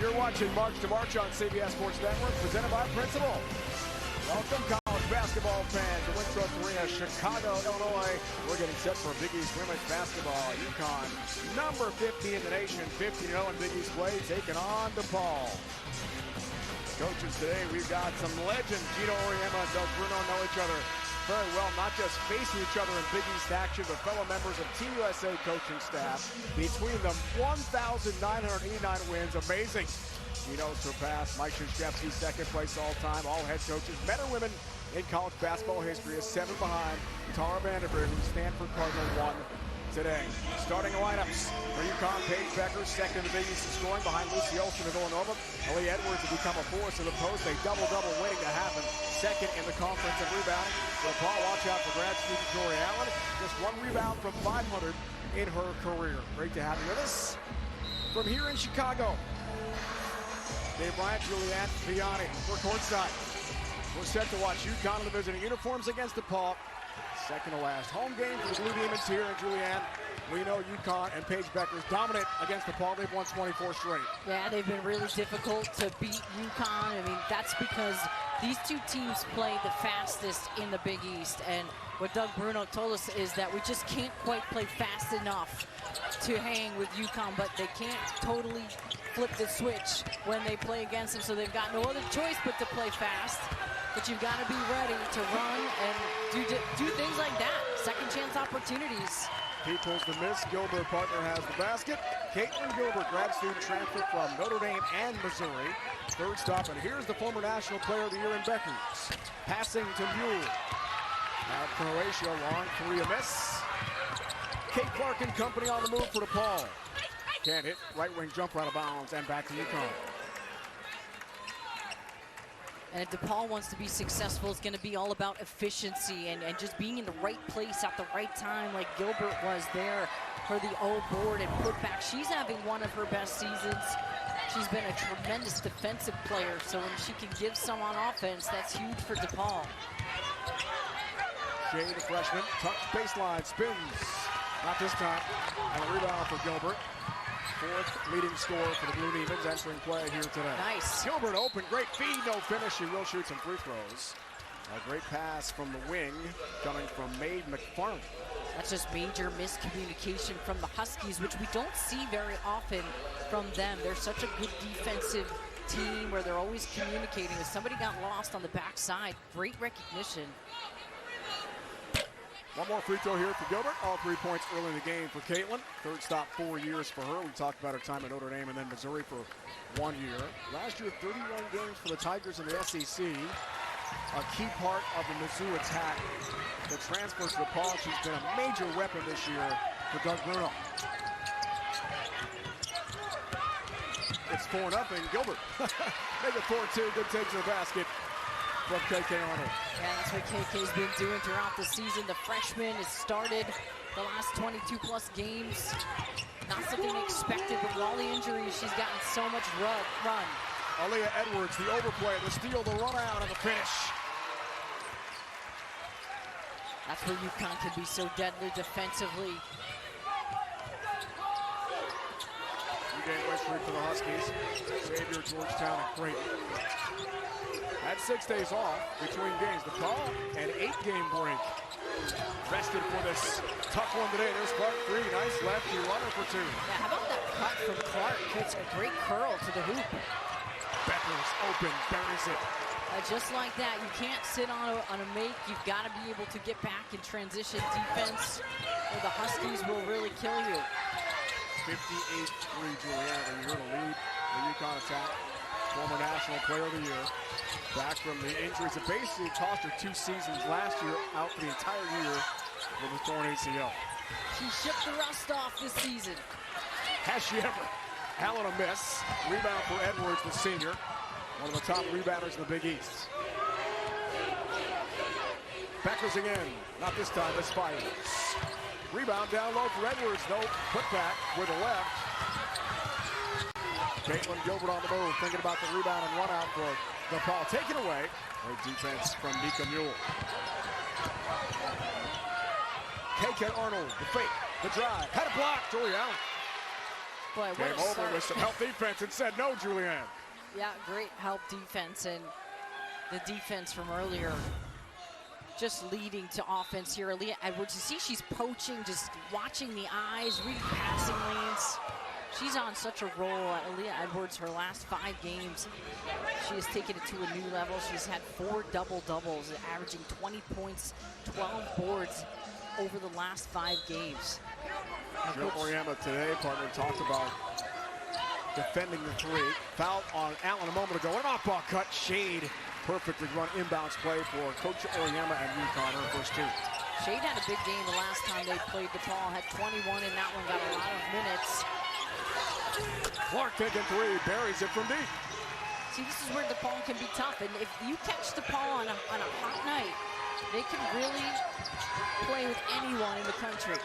You're watching March to March on CBS Sports Network, presented by Principal. Welcome, college basketball fans, to Winthrop Arena, Chicago, Illinois. We're getting set for Big East women's basketball. UConn, number 50 in the nation, 15-0 in Big East play, taking on DePaul. Coaches today, we've got some legends. Gino Auriemma and Doug Bruno know each other very well, not just facing each other in Big East action, but fellow members of Team USA coaching staff. Between them, 1,989 wins. Amazing. Gino surpassed Mike Krzyzewski's second place all-time. All head coaches, men or women, in college basketball history, is 7 behind Tara Vanderbilt, who Stanford Cardinal won today. Starting lineups for UConn, Paige Becker, second in the Big East in scoring behind Lucy Olson of Villanova. Aaliyah Edwards has become a force in the post, a double-double waiting to happen. Second in the conference in rebounding. So Paul, watch out for grad student Jory Allen. Just one rebound from 500 in her career. Great to have you with us. From here in Chicago, Dave Bryant, Julianne Vianney, we're courtside. We're set to watch UConn in the visiting uniforms against DePaul. Second to last home game for the Blue Demons here in Julianne. We know UConn and Paige Becker is dominant against DePaul. They've won 24 straight. Yeah, they've been really difficult to beat UConn. I mean, that's because these two teams play the fastest in the Big East. And what Doug Bruno told us is that we just can't quite play fast enough to hang with UConn, but they can't totally flip the switch when they play against them. So they've got no other choice but to play fast. But you've got to be ready to run and do things like that. Second chance opportunities. He pulls the miss. Gilbert, partner, has the basket. Caitlin Gilbert, grad student transfer from Notre Dame and Missouri. Third stop, and here's the former National Player of the Year in Beckers. Passing to Mule. Now Croatia, long three, a miss. Kate Clark and company on the move for DePaul. Can't hit. Right wing jumper out of bounds, and back to UConn. And if DePaul wants to be successful, it's going to be all about efficiency and just being in the right place at the right time, like Gilbert was there for the O board and put back. She's having one of her best seasons. She's been a tremendous defensive player, so when she can give some on offense, that's huge for DePaul. Shea, the freshman, touch baseline, spins. Not this time. And a rebound for Gilbert. Fourth leading scorer for the Blue Demons entering play here today. Nice. Gilbert open, great feed, no finish. She will shoot some free throws. A great pass from the wing coming from Maid McFarland. That's just major miscommunication from the Huskies, which we don't see very often from them. They're such a good defensive team where they're always communicating. If somebody got lost on the backside, great recognition. One more free throw here for Gilbert. All 3 points early in the game for Caitlin. Third stop, 4 years for her. We talked about her time at Notre Dame and then Missouri for 1 year. Last year, 31 games for the Tigers in the SEC. A key part of the Mizzou attack. The transfer to DePaul, she's been a major weapon this year for Doug Bruno. It's 4-0. Gilbert. Make it 4-2. Good take to the basket from KK Arnold. Yeah, that's what KK's been doing throughout the season. The freshman has started the last 22-plus games. Not something expected, but with all the injuries, she's gotten so much run. Aaliyah Edwards, the overplay, the steal, the run out, and the finish. That's where UConn can be so deadly defensively. Two-game streak for the Huskies. Xavier, Georgetown, and Creighton. Had 6 days off between games. DePaul, an 8-game break. Rested for this tough one today. There's Clark, 3. Nice lefty runner for 2. Yeah, how about that cut from Clark? It's a great curl to the hoop. Beckers open, buries it. Just like that, you can't sit on a make. You've got to be able to get back in transition defense, or the Huskies will really kill you. 58-3, Julianne. You heard a lead the UConn attack. Former National Player of the Year. Back from the injuries that basically cost her 2 seasons last year, out for the entire year with a torn ACL. She shipped the rust off this season. Has she ever? Allen a miss. Rebound for Edwards, the senior. One of the top rebounders in the Big East. Beckers again. Not this time, this fires. Rebound down low for Edwards. No putback with the left. Caitlin Gilbert on the move, thinking about the rebound and run out for DePaul. Taken away. Great defense from Nika Mule. KK Arnold, the fake, the drive. Had a block, Jory Allen. Boy, what Came a over start. with some help defense and said no, Julianne. Yeah, great help defense, and the defense from earlier just leading to offense here. Aaliyah Edwards, you see she's poaching, just watching the eyes, reading passing lanes. She's on such a roll. Aaliyah Edwards, her last 5 games, she has taken it to a new level. She's had 4 double-doubles, averaging 20 points, 12 boards over the last 5 games. Joe Oriema today, partner, talked about defending the 3. Foul on Allen a moment ago. An off-ball cut, shade. Perfectly run inbounds play for Coach Oriema and UConn, her first 2. Shade had a big game the last time they played DePaul, had 21 in that one, got a lot of minutes. Clark taking 3, buries it from deep. See, this is where DePaul can be tough, and if you catch DePaul on a hot night, they can really play with anyone in the country.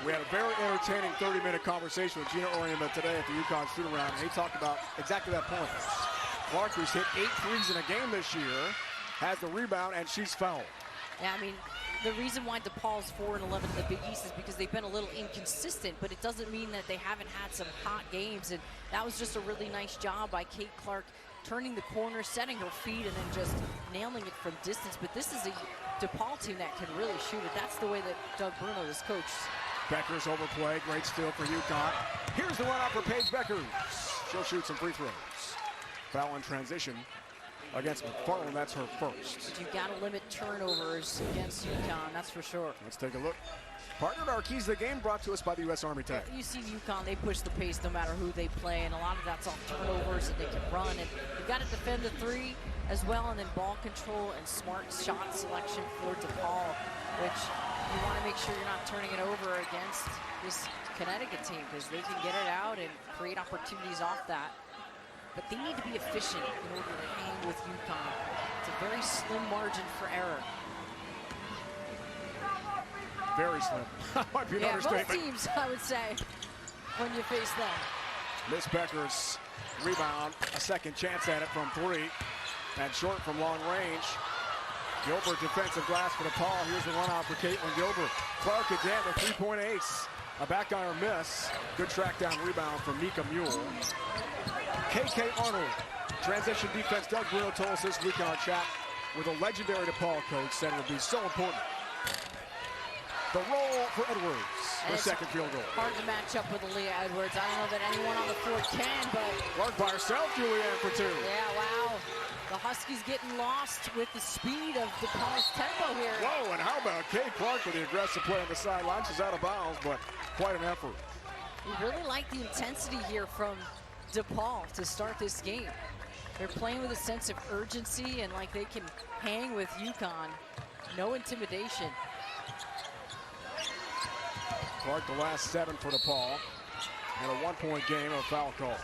We had a very entertaining 30-minute conversation with Gina Oriema today at the UConn shoot-around, and he talked about exactly that point. Clark, who's hit 8 threes in a game this year, has the rebound, and she's fouled. Yeah, I mean, the reason why DePaul's 4-11 in the Big East is because they've been a little inconsistent, but it doesn't mean that they haven't had some hot games, and that was just a really nice job by Kate Clark, turning the corner, setting her feet, and then just nailing it from distance. But this is a DePaul team that can really shoot it. That's the way that Doug Bruno is coached. Becker's overplay, great steal for UConn. Here's the run out for Paige Beckers. She'll shoot some free throws. Foul in transition against McFarland, that's her first. But you've got to limit turnovers against UConn, that's for sure. Let's take a look. Partnered our keys to the game, brought to us by the U.S. Army today. You see UConn, they push the pace no matter who they play, and a lot of that's off turnovers, and they can run. And you've got to defend the 3 as well, and then ball control and smart shot selection for DePaul, which you want to make sure you're not turning it over against this Connecticut team, because they can get it out and create opportunities off that. But they need to be efficient in order to hang with UConn. It's a very slim margin for error. Very slim. Might be an understatement. Most teams, I would say, when you face them. Miss Becker's rebound, a second chance at it from 3, and short from long range. Gilbert defensive glass for DePaul. Here's the run out for Caitlin Gilbert. Clark again, the 3-point ace. A back iron miss. Good track down rebound from Nika Mule. KK Arnold. Transition defense. Doug Bruno told us this week in our chat with a legendary DePaul coach said it would be so important. The roll for Edwards. Her second field goal. Hard to match up with Aaliyah Edwards. I don't know that anyone on the floor can, but Clark by herself, Julianne for 2. yeah, wow. The Huskies getting lost with the speed of DePaul's tempo here. Whoa, and how about Kate Clark with the aggressive play on the sideline? She's out of bounds, but quite an effort. We really like the intensity here from DePaul to start this game. They're playing with a sense of urgency and like they can hang with UConn. No intimidation. Clark the last 7 for DePaul. And a 1-point game of foul call.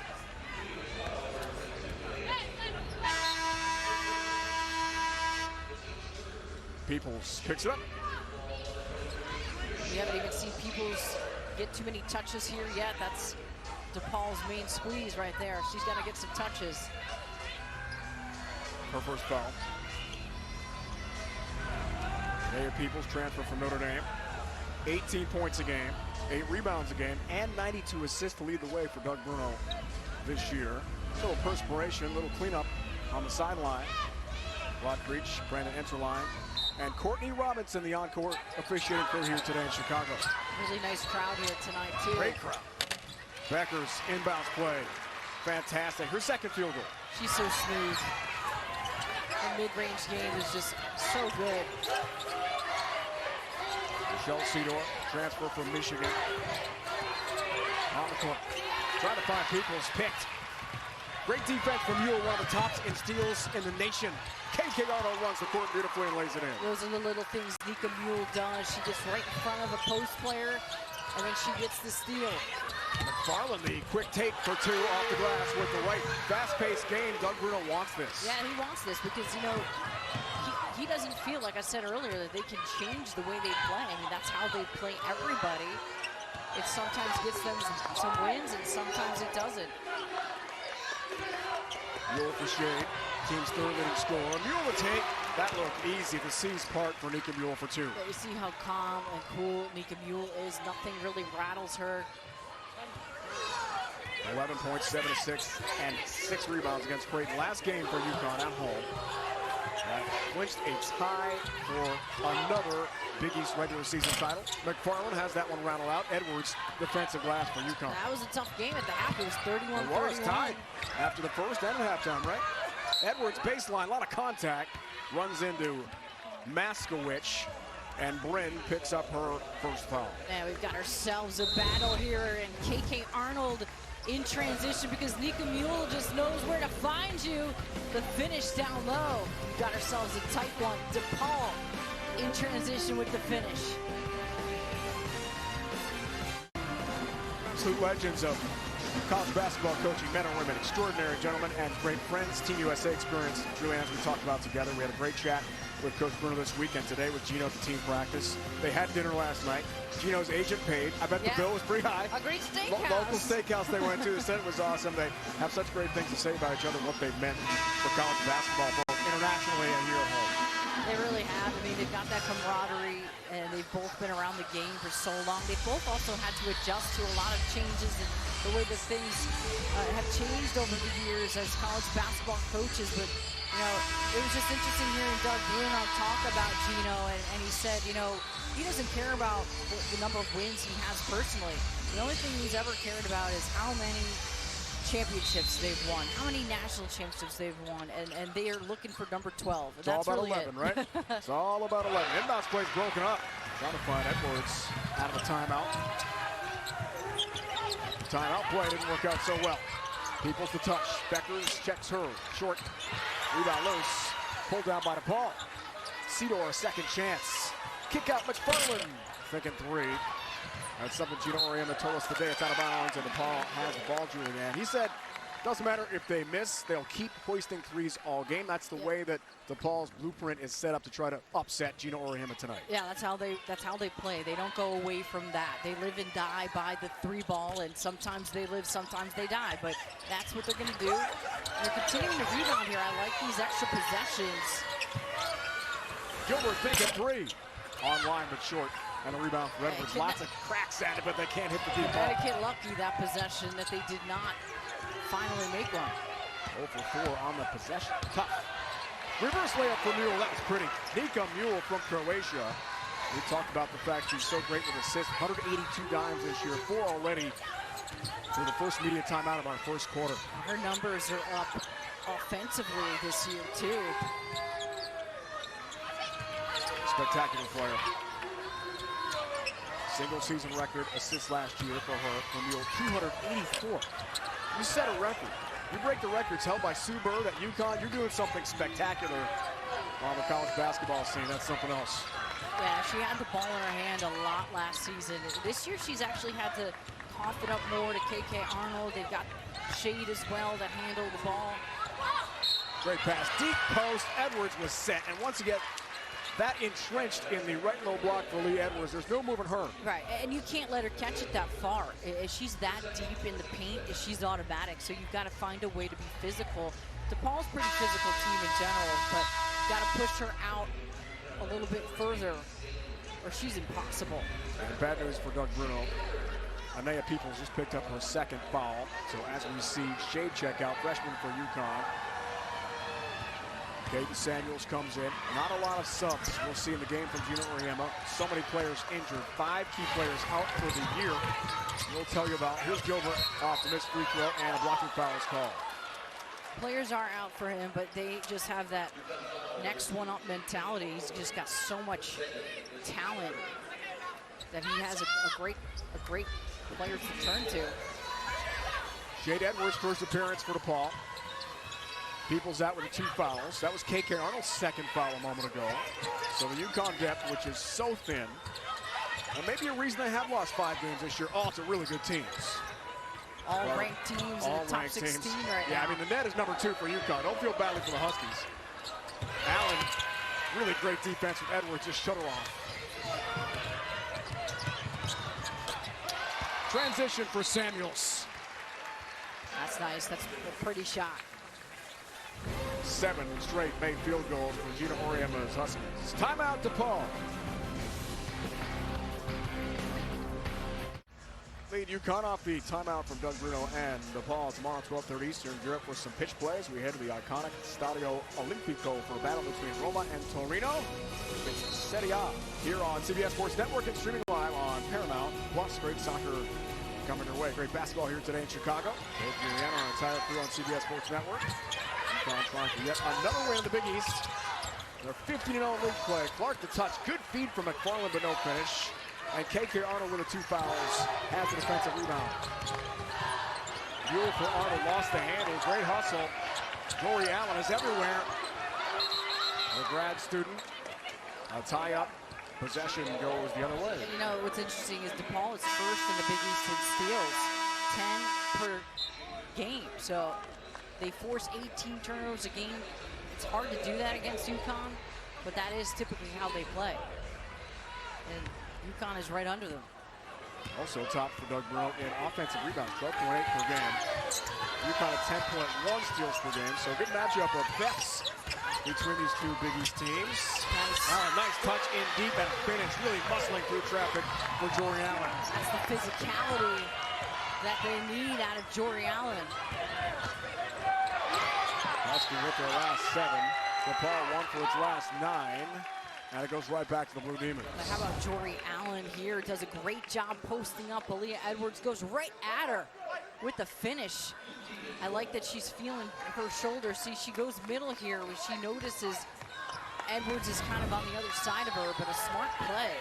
Peoples picks it up. We haven't even seen Peoples get too many touches here yet. That's DePaul's main squeeze right there. She's got to get some touches. Her first foul. Naya Peoples transfer from Notre Dame. 18 points a game, 8 rebounds a game, and 92 assists to lead the way for Doug Bruno this year. A little perspiration, a little cleanup on the sideline. Rod Creech, Brandon Enterline, and Courtney Robinson, the on-court officiating crew here today in Chicago. Really nice crowd here tonight, too. Great crowd. Becker's inbounds play. Fantastic. Her second field goal. She's so smooth. Her mid-range game is just so good. Michelle Cedar, transfer from Michigan. On the court. Trying to find Peoples, picked. Great defense from Mule, one of the tops in steals in the nation. KK Arnold runs the court beautifully and lays it in. Those are the little things Nika Mule does. She gets right in front of a post player, and then she gets the steal. McFarland, the quick take for 2 off the glass with the right fast-paced game. Doug Bruno wants this. Yeah, he wants this because, you know, he doesn't feel, like I said earlier, that they can change the way they play. I mean, that's how they play everybody. It sometimes gets them some wins, and sometimes it doesn't. Mule for shade. Team's third leading scorer. Mule to take. That looked easy. The C's part for Nika Mule for 2. Yeah, you see how calm and cool Nika Mule is. Nothing really rattles her. 11 points, 7 assists, and 6 rebounds against Creighton. Last game for UConn at home. Clinched a tie for another Big East regular season title. McFarland has that one rounded out. Edwards, defensive glass for UConn. That was a tough game at the half. It was 31-31. It was tied after the first and at halftime, right? Edwards baseline, a lot of contact. Runs into Maskowicz, and Bryn picks up her first foul. And we've got ourselves a battle here, and KK Arnold in transition because Nika Mule just knows where to find you. The finish down low. We've got ourselves a tight one. DePaul in transition with the finish. Absolute legends of college basketball coaching, men and women, extraordinary gentlemen and great friends. Team USA experience, Julianne, as we talked about together. We had a great chat with Coach Bruno this weekend. Today with Gino at the team practice. They had dinner last night. Gino's agent paid. I bet the bill was pretty high. A great steakhouse. Local steakhouse they went to. They said it was awesome. They have such great things to say about each other and what they've meant for college basketball, both internationally and here at home. They really have. I mean, they've got that camaraderie, and they've both been around the game for so long. They've both also had to adjust to a lot of changes in the way that things have changed over the years as college basketball coaches. But, you know, it was just interesting hearing Doug Bruno talk about Gino, and he said, you know, he doesn't care about the number of wins he has personally. The only thing he's ever cared about is how many championships they've won, how many national championships they've won, and they are looking for number 12. It's all about 11, right? It's all about 11. Inbounds play's broken up. Trying to find Edwards out of a timeout. Timeout play didn't work out so well. Peoples the touch. Beckers checks her. Short. Rebound loose. Pulled down by DePaul. Cedar, second chance. Kick out McFarland. Thinking three. That's something Gino Auriemma told us today. It's out of bounds, and DePaul has the ball, Julianne. He said, doesn't matter if they miss, they'll keep hoisting threes all game. That's the way that DePaul's blueprint is set up to try to upset Gino Auriemma tonight. Yeah, that's how they play. They don't go away from that. They live and die by the three ball, and sometimes they live, sometimes they die. But that's what they're going to do. They're continuing to rebound here. I like these extra possessions. Gilbert thinking three. Online but short. And a rebound for Edwards. Lots of cracks at it, but they can't hit the deep ball. They get lucky that possession that they did not finally make one. 0 for 4 on the possession. Tough. Reverse layup for Mule. That was pretty. Nika Mule from Croatia. We talked about the fact she's so great with assists. 182 dimes this year. 4 already through the first media timeout of our first quarter. Her numbers are up offensively this year, too. Spectacular player. Single season record assists last year for her. For Mule, 284. You set a record. You break the records held by Sue Bird at UConn. You're doing something spectacular on the college basketball scene. That's something else. Yeah, she had the ball in her hand a lot last season. This year she's actually had to cough it up more to KK Arnold. They've got Shade as well to handle the ball. Great pass. Deep post. Edwards was set. And once again, that entrenched in the right low block for Lee Edwards. There's no moving her. Right, and you can't let her catch it that far. If she's that deep in the paint, she's automatic. So you've got to find a way to be physical. DePaul's a pretty physical team in general, but got to push her out a little bit further, or she's impossible. And bad news for Doug Bruno. Anaya Peoples just picked up her second foul. So as we see, Shade check out, freshman for UConn. Caden Samuels comes in. Not a lot of subs we'll see in the game from Gino Auriemma. So many players injured. 5 key players out for the year. We'll tell you about. Here's Gilbert off the missed free throw, and a blocking foul is called. Players are out for him, but they just have that next one up mentality. He's just got so much talent that he has a great player to turn to. Jade Edwards' first appearance for DePaul. Peoples out with the 2 fouls. That was KK Arnold's second foul a moment ago. So the UConn depth, which is so thin, and maybe a reason they have lost 5 games this year. Oh, it's a really good teams. All ranked teams in the top 16 teams. right now. Yeah, I mean, the net is number 2 for UConn. Don't feel badly for the Huskies. Allen, really great defense from Edwards, just shut her off. Transition for Samuels. That's nice. That's a pretty shot. 7 straight made field goals for Gino Auriemma's Huskies. Timeout DePaul. lead UConn off the timeout from Doug Bruno and DePaul. Tomorrow, 12:30 Eastern Europe for some pitch plays. We head to the iconic Stadio Olimpico for a battle between Roma and Torino. It's Serie A here on CBS Sports Network and streaming live on Paramount. Plus, great soccer coming your way. Great basketball here today in Chicago. Dave Juliana and entire crew on CBS Sports Network. UConn trying for yet another win in the Big East. They're 15-0 league play. Clark the touch. Good feed from McFarland, but no finish. And KK Arnold with the 2 fouls has the defensive rebound. Buell for Arnold, lost the handle. Great hustle. Jory Allen is everywhere. The grad student. A tie-up. Possession goes the other way. And you know, what's interesting is DePaul is first in the Big East in steals. 10 per game. So they force 18 turnovers a game. It's hard to do that against UConn, but that is typically how they play. And UConn is right under them. Also top for Doug Bruno in offensive rebounds, 12.8 per game. UConn at 10.1 steals per game, so a good matchup of vets between these two Big East teams. Nice touch in deep and finish, really muscling through traffic for Jory Allen. That's the physicality that they need out of Jory Allen. Husky with their last 7. DePaul won for its last 9. And it goes right back to the Blue Demons. But how about Jory Allen here? Does a great job posting up. Aaliyah Edwards goes right at her with the finish. I like that she's feeling her shoulder. See, she goes middle here when she notices Edwards is kind of on the other side of her, but a smart play.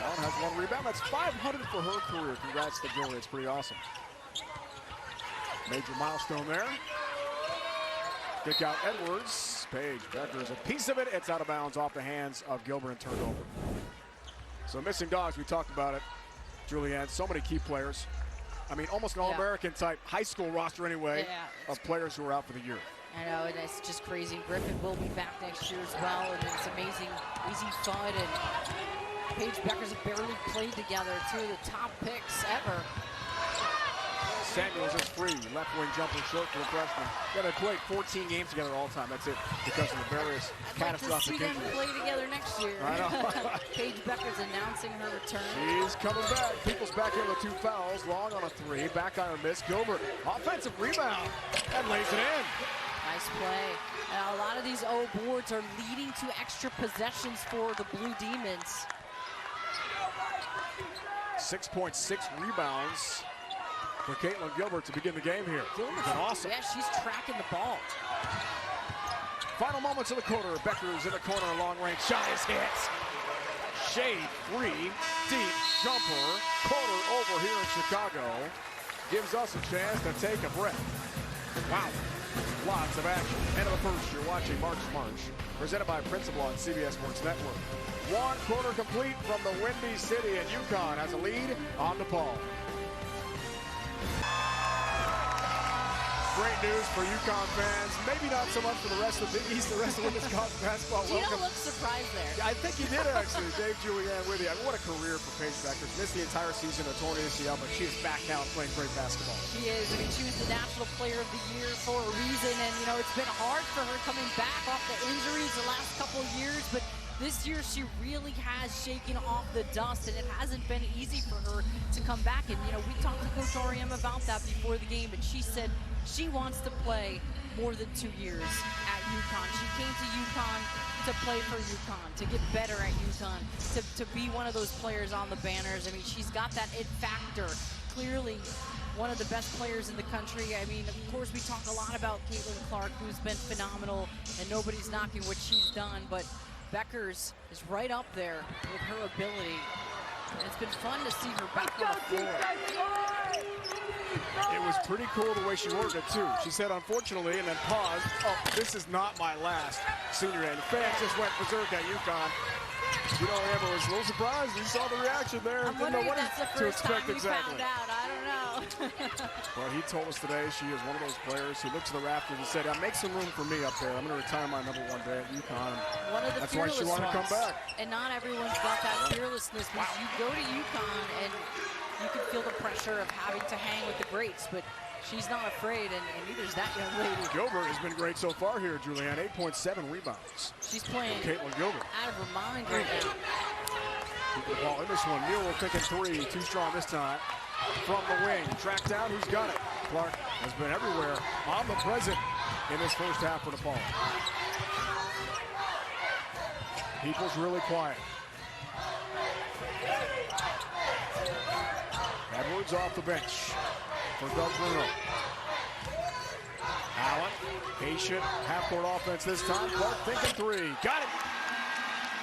Allen has 1 rebound. That's 500 for her career. Congrats to Jory. It's pretty awesome. Major milestone there. Kick out Edwards. Paige Beckers a piece of it. It's out of bounds off the hands of Gilbert and turned over. So missing dogs, we talked about it. Julianne, so many key players. I mean, almost an All-American type high school roster anyway of players who are out for the year. I know, and it's just crazy. Griffin will be back next year as well, and it's amazing. Easy fun, and Paige Beckers have barely played together. 2 of the top picks ever. Samuels is free. Left wing jumper short for the freshman. Yeah, they played 14 games together all the time. That's it because of the various catastrophic injuries. I'd like to see them play together next year. I know. Paige Beckers announcing her return. She's coming back. Peoples back in with 2 fouls. Long on a 3. Back iron miss. Gilbert, offensive rebound. And lays it in. Nice play. A lot of these O boards are leading to extra possessions for the Blue Demons. 6.6 rebounds for Caitlin Gilbert to begin the game here. Gilbert's awesome. Yeah, she's tracking the ball. Final moments of the quarter. Becker's in the corner, long range shot is hit. Shade 3, deep jumper, quarter over here in Chicago. Gives us a chance to take a breath. Wow, lots of action. End of the first, you're watching March, presented by Principal on CBS Sports Network. 1 quarter complete from the Windy City, and UConn has a lead on DePaul. Great news for UConn fans. Maybe not so much for the rest of the Big East, the rest of women's college basketball. You don't look surprised there. I think he did actually. Dave Julianne with you. I mean, what a career for Paige Beckers. Missed the entire season of torn ACL, but she is back now and playing great basketball. She is. I mean, she was the National Player of the Year for a reason, and you know it's been hard for her coming back off the injuries the last couple of years, but this year she really has shaken off the dust, and it hasn't been easy for her to come back. And you know, we talked to Coach Oriam about that before the game, and she said she wants to play more than 2 years at UConn. She came to UConn to play for UConn, to get better at UConn, to be one of those players on the banners. I mean, she's got that it factor. Clearly one of the best players in the country. I mean, of course, we talk a lot about Caitlin Clark, who's been phenomenal, and nobody's knocking what she's done, but Beckers is right up there with her ability. And it's been fun to see her back on the floor. It was pretty cool the way she worded it, too. She said, unfortunately, and then paused. Oh, this is not my last senior day. The fans just went berserk at UConn. You know, Amber was a little surprised. You saw the reaction there. I'm wondering if that's the first time you found out. I don't know. Well, he told us today she is one of those players who looked to the rafters and said, make some room for me up there. I'm going to retire my #1 day at UConn. One of the That's why she wanted to come back. And not everyone's got that fearlessness. Because you go to UConn and you can feel the pressure of having to hang with the greats, but she's not afraid, and neither is that young lady. Gilbert has been great so far here, Julianne. 8.7 rebounds. She's playing Caitlin Gilbert out of her mind right now. Keeping the ball in this one. Mueller thinking three. Too strong this time. From the wing. Tracked down. Who's got it? Clark has been everywhere. Omnipresent in this first half for DePaul. People's really quiet. Edwards off the bench for Doug Bruno. Allen, patient, half-court offense this time. Clark thinking three. Got it.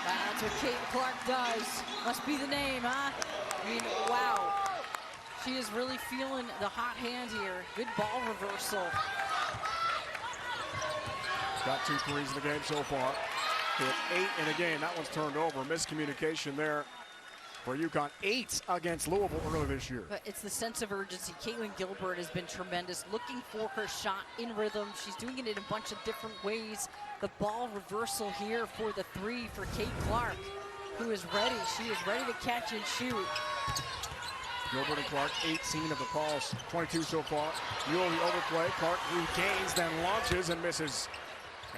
Wow, that's what Kate Clark does. Must be the name, huh? I mean, wow. She is really feeling the hot hand here. Good ball reversal. Got 2 threes in the game so far. Hit 8 in the game. That one's turned over. Miscommunication there for UConn. 8 against Louisville earlier this year. But it's the sense of urgency. Caitlin Gilbert has been tremendous, looking for her shot in rhythm. She's doing it in a bunch of different ways. The ball reversal here for the three for Kate Clark, who is ready. She is ready to catch and shoot. Gilbert and Clark, 18 of the calls, 22 so far. Mueller the overplay. Clark regains, then launches and misses.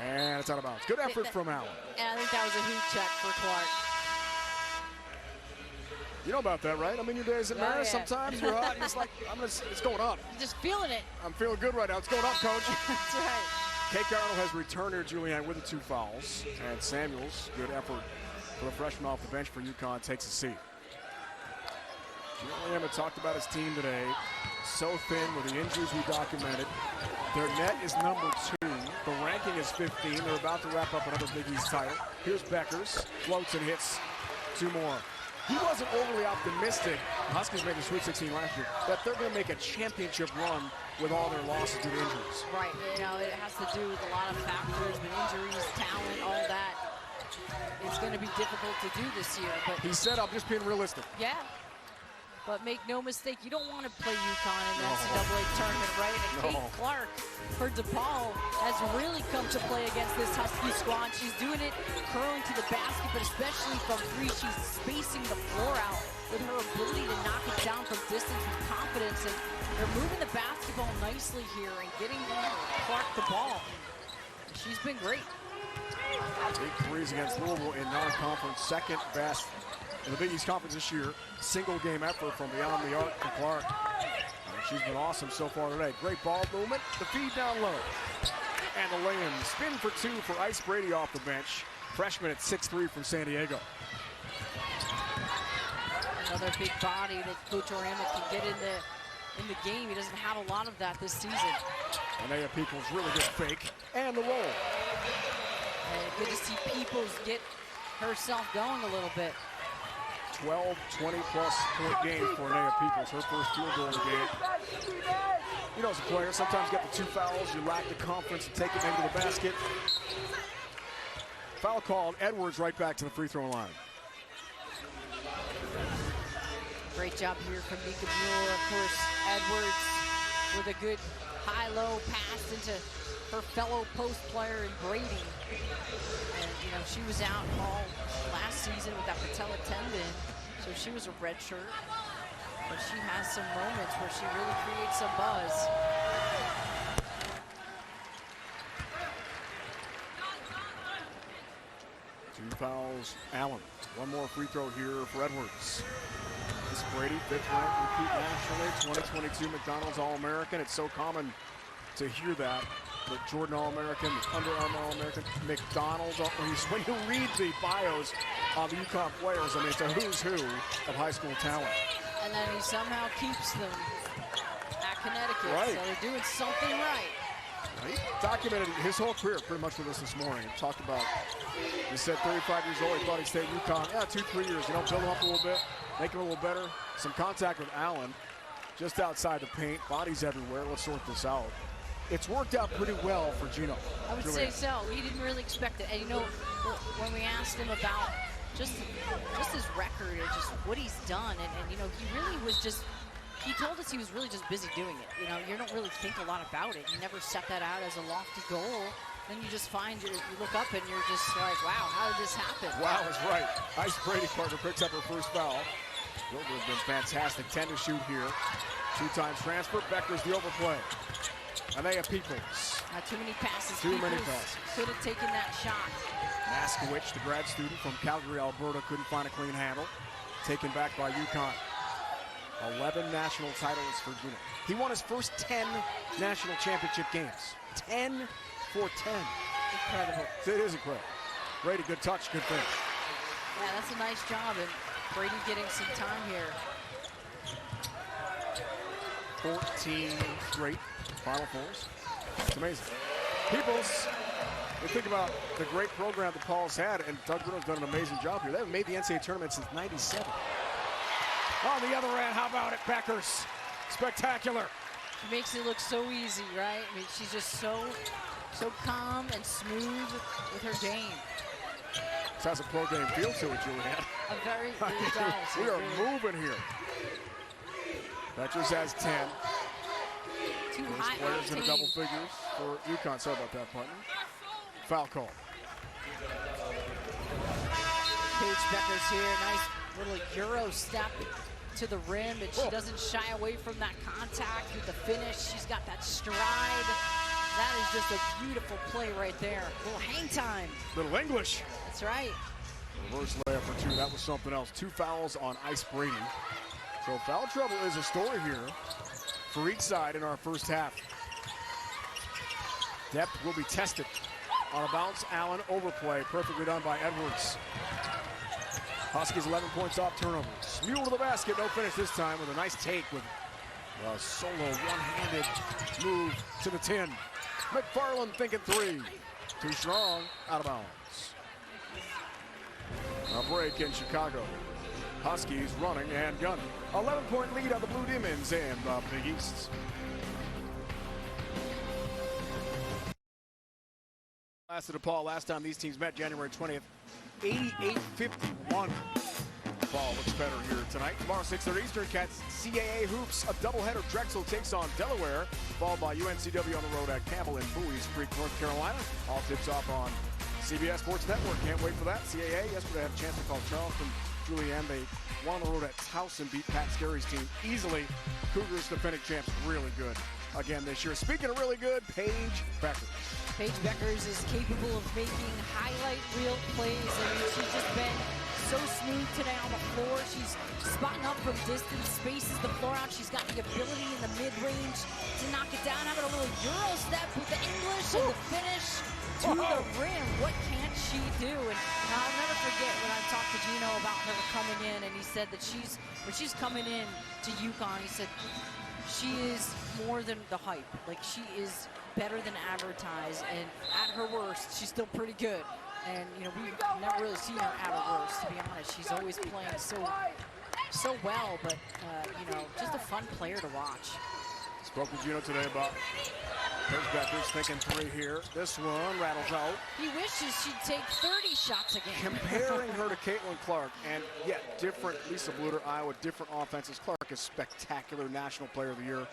And it's out of bounds. Good effort from Allen. And I think that was a hoop check for Clark. You know about that, right? I mean, your days at Marist, sometimes you're hot. It's like, it's going up. You're just feeling it. I'm feeling good right now. It's going up, coach. That's right. Kate Arnold has returned here, Julianne, with the 2 fouls. And Samuels, good effort for the freshman off the bench for UConn, takes a seat. Julianne had talked about his team today. So thin with the injuries we documented. Their net is number 2. The ranking is 15. They're about to wrap up another Big East title. Here's Beckers, floats and hits 2 more. He wasn't overly optimistic, Huskies made the Sweet 16 last year, that they're going to make a championship run with all their losses due to injuries. Right, you know, it has to do with a lot of factors, with injuries, talent, all that. It's going to be difficult to do this year. But he said, I'm just being realistic. Yeah. But make no mistake, you don't want to play UConn in the NCAA tournament, right? And Kate Clark for DePaul has really come to play against this Husky squad. She's doing it, curling to the basket, but especially from 3, she's spacing the floor out with her ability to knock it down from distance with confidence. And they're moving the basketball nicely here and getting Clark the ball. She's been great. 8 threes against Louisville in non-conference, second best in the Big East Conference this year. Single game effort from beyond the arc for Clark. And she's been awesome so far today. Great ball movement, the feed down low. And the lay-in, spin for 2 for Ice Brady off the bench. Freshman at 6'3" from San Diego. Another big body that Coach Orama can get in the game. He doesn't have a lot of that this season. Anaya Peoples, really good fake. And the roll. And good to see Peoples get herself going a little bit. 12, 20-plus point game for Anaya Peoples, her first field goal of the game. You know, as a player, sometimes you get the 2 fouls, you lack the confidence to take it into the basket. Foul called, Edwards right back to the free throw line. Great job here from Mika Mueller. Of course, Edwards with a good high-low pass into her fellow post player in Brady. And, you know, she was out all last season with that patella tendon, so she was a red shirt. But she has some moments where she really creates some buzz. Two fouls, Allen. One more free throw here for Edwards. This Brady, 5th ranked repeat nationally, 2022 McDonald's All-American. It's so common to hear that. The Jordan All-American, Under Armour All-American, McDonald's. When you read the bios of the UConn players, I mean, it's a who's who of high school talent. And then he somehow keeps them at Connecticut. Right. So they're doing something right. He documented his whole career pretty much with us this morning. He talked about, he said 35 years old, he thought he'd stay at UConn. Yeah, 2-3 years, you know, build him up a little bit, make him a little better. Some contact with Allen just outside the paint, bodies everywhere. Let's sort this out. It's worked out pretty well for Gino. I would say so. He didn't really expect it. And you know, when we asked him about just his record or just what he's done, and you know, he really was just, he told us he was really just busy doing it. You know, you don't really think a lot about it. You never set that out as a lofty goal. Then you just find, you look up and you're just like, wow, how did this happen? Wow is right. Ice Brady partner picks up her first foul. Gilbert has been fantastic. 10 to shoot here. 2 times transfer. Becker's the overplay. Anaya Peoples. Not too many passes. Too many passes. Could have taken that shot. Maskowicz, the grad student from Calgary, Alberta, couldn't find a clean handle. taken back by UConn. 11 national titles for Gino. He won his first 10 national championship games. 10 for 10. Incredible. It is incredible. Brady, good touch, good finish. Yeah, that's a nice job, and Brady getting some time here. 14 straight Final Fours. It's amazing. Peoples, you think about the great program that DePaul's had, and Doug Bruno's done an amazing job here. They haven't made the NCAA tournament since '97. On the other end, how about it, Beckers? Spectacular. She makes it look so easy, right? I mean, she's just so calm and smooth with her game. This has a pro game feel to it, Julianne. A very it does. We are moving here. Beckers has 10. Two Those high players in octane. double figures for UConn. Sorry about that, Putnam. Foul call. Paige Beckers here, nice little Euro step to the rim, and she doesn't shy away from that contact with the finish. She's got that stride. That is just a beautiful play right there. A little hang time. Little English. That's right. Reverse layup for two. That was something else. 2 fouls on Ice Brady. So foul trouble is a story here for each side in our first half. Depth will be tested on a bounce. Allen overplay. Perfectly done by Edwards. Huskies 11 points off turnovers. Mule to the basket. No finish this time with a nice take with a solo one-handed move to the 10. McFarland thinking 3. Too strong. Out of bounds. A break in Chicago. Huskies running and gunning. 11-point lead on the Blue Demons and the Big East. Last of DePaul, last time these teams met, January 20th, 88-51. DePaul looks better here tonight. Tomorrow, 6:30 Eastern, Cats CAA Hoops. A doubleheader. Drexel takes on Delaware, followed by UNCW on the road at Campbell and Bowie's Creek, North Carolina. All tips off on CBS Sports Network. Can't wait for that. CAA, yesterday I had a chance to call Charleston. Julianne, they won on the road at Towson, beat Pat Scary's team easily. Cougars, defending champs, really good again this year. Speaking of really good, Paige Beckers. Paige Beckers is capable of making highlight reel plays. I mean, she's just been so smooth today on the floor. She's spotting up from distance, spaces the floor out. She's got the ability in the mid-range to knock it down, having a little Euro step with the English and the finish to the rim. What can't she do? And I'll never forget when I talked to Gino about her coming in, and he said that when she's coming in to UConn, he said she is more than the hype. Like, she is better than advertised, and at her worst, she's still pretty good. And, you know, we've never really seen her at her worst, to be honest. She's always playing so well, but, you know, just a fun player to watch. Spoke with Gino today about Paige Beckers thinking 3 here. This one rattles out. He wishes she'd take 30 shots again. Comparing her to Caitlin Clark, and yet different. Lisa Bluter, Iowa, different offenses. Clark is spectacular, National Player of the Year.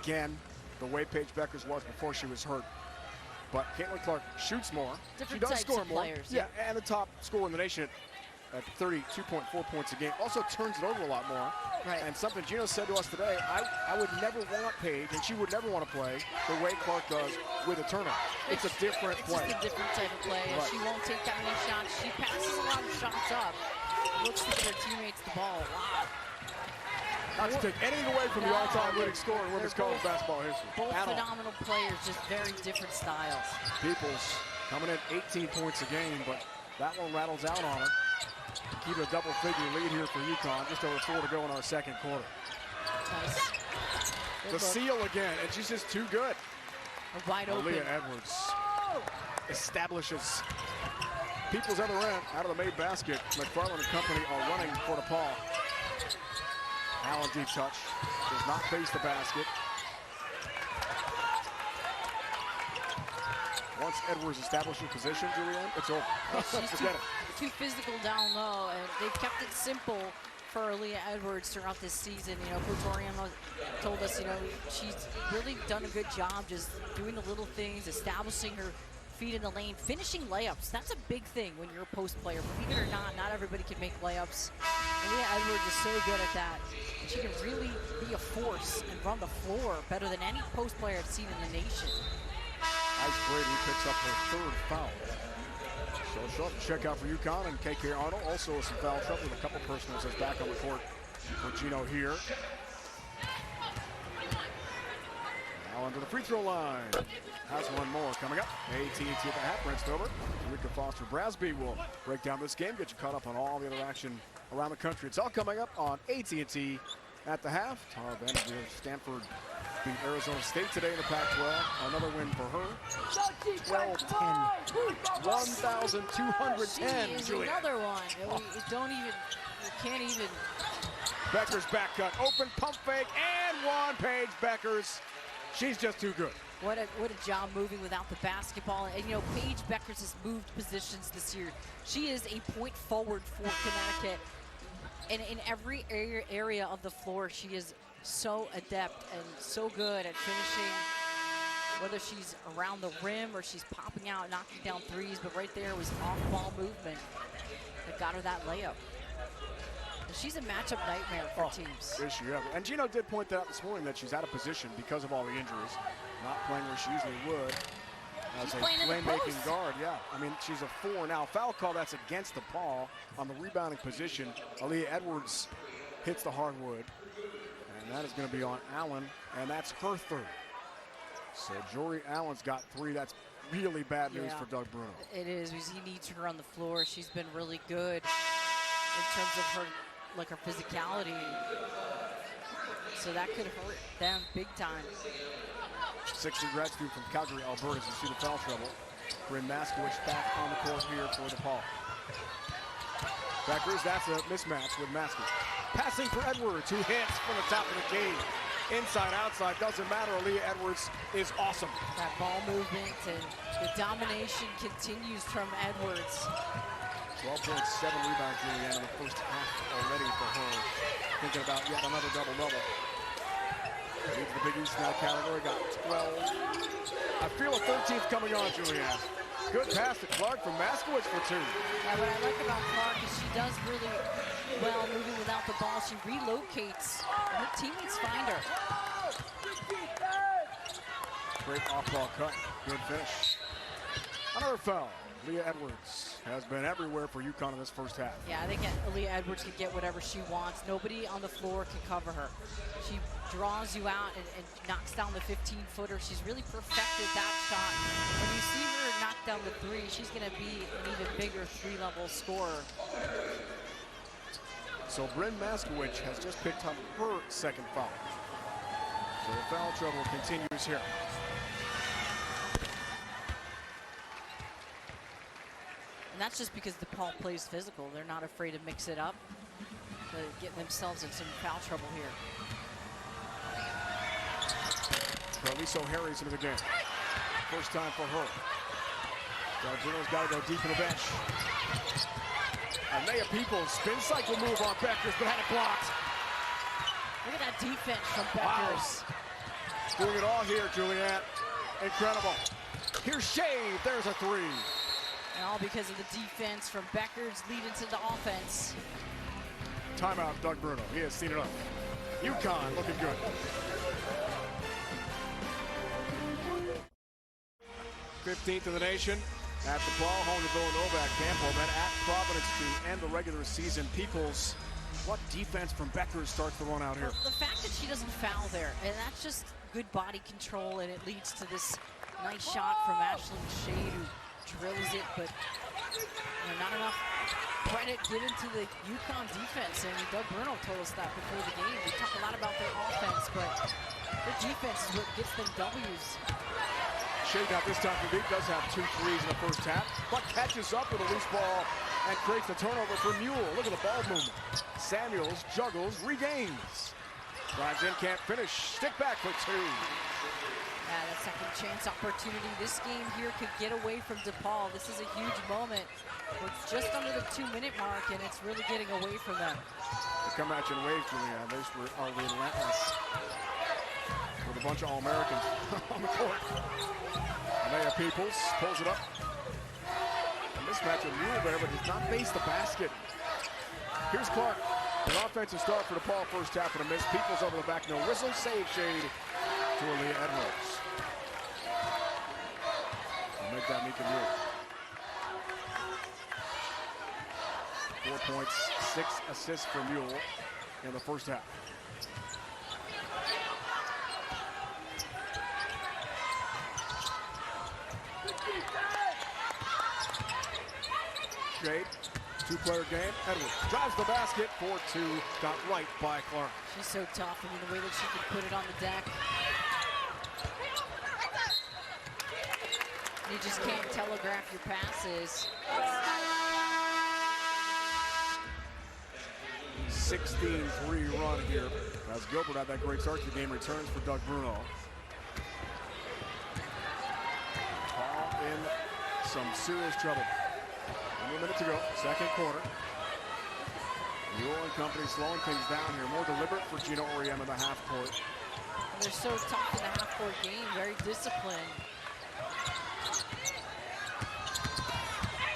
Again, the way Paige Beckers was before she was hurt. But Caitlin Clark shoots more. Different she does types score of more. players, yeah, and the top scorer in the nation at 32.4 points a game. Also turns it over a lot more. Right. And something Gino said to us today, I would never want Paige, and she would never want to play the way Clark does with a turnover. It's a different play. It's just a different type of play. Right. She won't take that many shots. She passes a lot of shots up. Looks to get her teammates the ball a lot. Not to take anything away from the all-time leading scorer in women's college basketball history. Both phenomenal players, just very different styles. Peoples coming in 18 points a game, but that one rattles out on her. Keep a double-figure lead here for UConn. Just over 4 to go in our second quarter. Nice. The seal again, and she's just too good. A wide open. Aaliyah Edwards establishes Peoples other end out of the made basket. McFarland and company are running for DePaul. Allen deep touch. Does not face the basket. Once Edwards establishes position, Julianne, it's over. She's Forget it. too physical down low, and they've kept it simple for Aaliyah Edwards throughout this season. You know, Coach Oriano told us, you know, she's really done a good job just doing the little things, establishing her feet in the lane, finishing layups. That's a big thing when you're a post player. Believe it or not everybody can make layups. Aaliyah Edwards is so good at that. She can really be a force and run the floor better than any post player I've seen in the nation. Ice Brady picks up her 3rd foul. So So she'll have to check out for UConn, and KK Arnold also with some foul trouble with a couple personals as back on the court for Gino here. Now under the free throw line. Has one more coming up. AT&T at the half. Brent Stover, Rika Foster-Brasby will break down this game, get you caught up on all the other action around the country. It's all coming up on AT&T at the half. Tara Vanderveer, Stanford beat Arizona State today in the Pac-12. Another win for her. 12-10. 1,210. She is another one. You can't even. Beckers back cut, open pump fake, and one. Paige Beckers. She's just too good. What a job moving without the basketball. And you know, Paige Beckers has moved positions this year. She is a point forward for Connecticut. And in every area of the floor, she is so adept and so good at finishing, whether she's around the rim or she's popping out, knocking down threes. But right there was off-ball movement that got her that layup. And she's a matchup nightmare for teams. Is she ever? And Gino did point that out this morning that she's out of position because of all the injuries. Not playing where she usually would. As a playmaking guard, yeah. I mean, she's a 4 now. Foul call, that's against DePaul on the rebounding position. Aaliyah Edwards hits the hardwood. And that is going to be on Allen, and that's her third. So Jory Allen's got 3. That's really bad news for Doug Bruno. It is, because he needs her on the floor. She's been really good in terms of her, her physicality. So that could hurt them big time. 6th grad student from Calgary, Alberta, you see the foul trouble. Bryn Maskowicz back on the court here for DePaul. Beckers, that's a mismatch with Maskowicz. Passing for Edwards, who hits from the top of the key. Inside, outside, doesn't matter. Aaliyah Edwards is awesome. That ball movement and the domination continues from Edwards. 12.7 rebounds, Julianne, in the first half already for her. Thinking about yet another double-double. Leads the Big East in that category, got 12. I feel a 13th coming on, Julianne. Good pass to Clark from Maskowicz for 2. Yeah, what I like about Clark is she does really well moving without the ball. She relocates, and her teammates find her. Great off-ball cut, good finish. Another foul. Leah Edwards has been everywhere for UConn in this first half. Yeah, I think Leah Edwards can get whatever she wants. Nobody on the floor can cover her. She draws you out and knocks down the 15-footer. She's really perfected that shot. When you see her knock down the 3, she's going to be an even bigger 3-level scorer. So Bryn Maskowicz has just picked up her 2nd foul. So the foul trouble continues here. And that's just because DePaul plays physical. They're not afraid to mix it up. They're getting themselves in some foul trouble here. Carliso Harry's into the game. First time for her. Bruno's got to go deep in the bench. Naya Peoples, spin cycle move on Beckers, but had it blocked. Look at that defense from Beckers. Wow. Doing it all here, Juliette. Incredible. Here's Shade, there's a 3. And all because of the defense from Beckers leading to the offense. Timeout, Doug Bruno. He has seen it up. UConn looking good. #15th in the nation at DePaul, home to Villanova at Campbell, then at Providence to end the regular season. Peoples, what defense from Beckers starts the run out here? Well, the fact that she doesn't foul there, and that's just good body control, and it leads to this nice shot from Ashlyn Shade, who drills it, but not enough credit given to the UConn defense. And Doug Bruno told us that before the game. We talk a lot about their offense, but their defense is what gets them W's. Shade out this time for Beat, does have 2 threes in the first half, but catches up with a loose ball and creates the turnover for Mule. Look at the ball movement. Samuels juggles, regains. Drives in, can't finish. Stick back for 2. Yeah, that second chance opportunity. This game here could get away from DePaul. This is a huge moment. It's just under the 2-minute mark, and it's really getting away from them. They come at you in waves, Julianne. They are relentless. With a bunch of All-Americans on the court. Naya Peoples pulls it up. A mismatch with Mule there, but does not face the basket. Here's Clark. An offensive start for DePaul, first half and a miss. Peoples over the back, no whistle. Save Shade to Aaliyah Edwards. Make that Mika Mule. 4 points, 6 assists for Mule in the first half. Jade, two-player game. Edwards drives the basket for 2. Got right by Clark. She's so tough. I mean, the way that she can put it on the deck. You just can't telegraph your passes. 16-3 run here as Gilbert had that great start to the game. Returns for Doug Bruno. Ball in some serious trouble. 1 minute to go, second quarter. Mule and company slowing things down here. More deliberate for Gino Auriemma in the half court. And they're so tough in the half court game, very disciplined.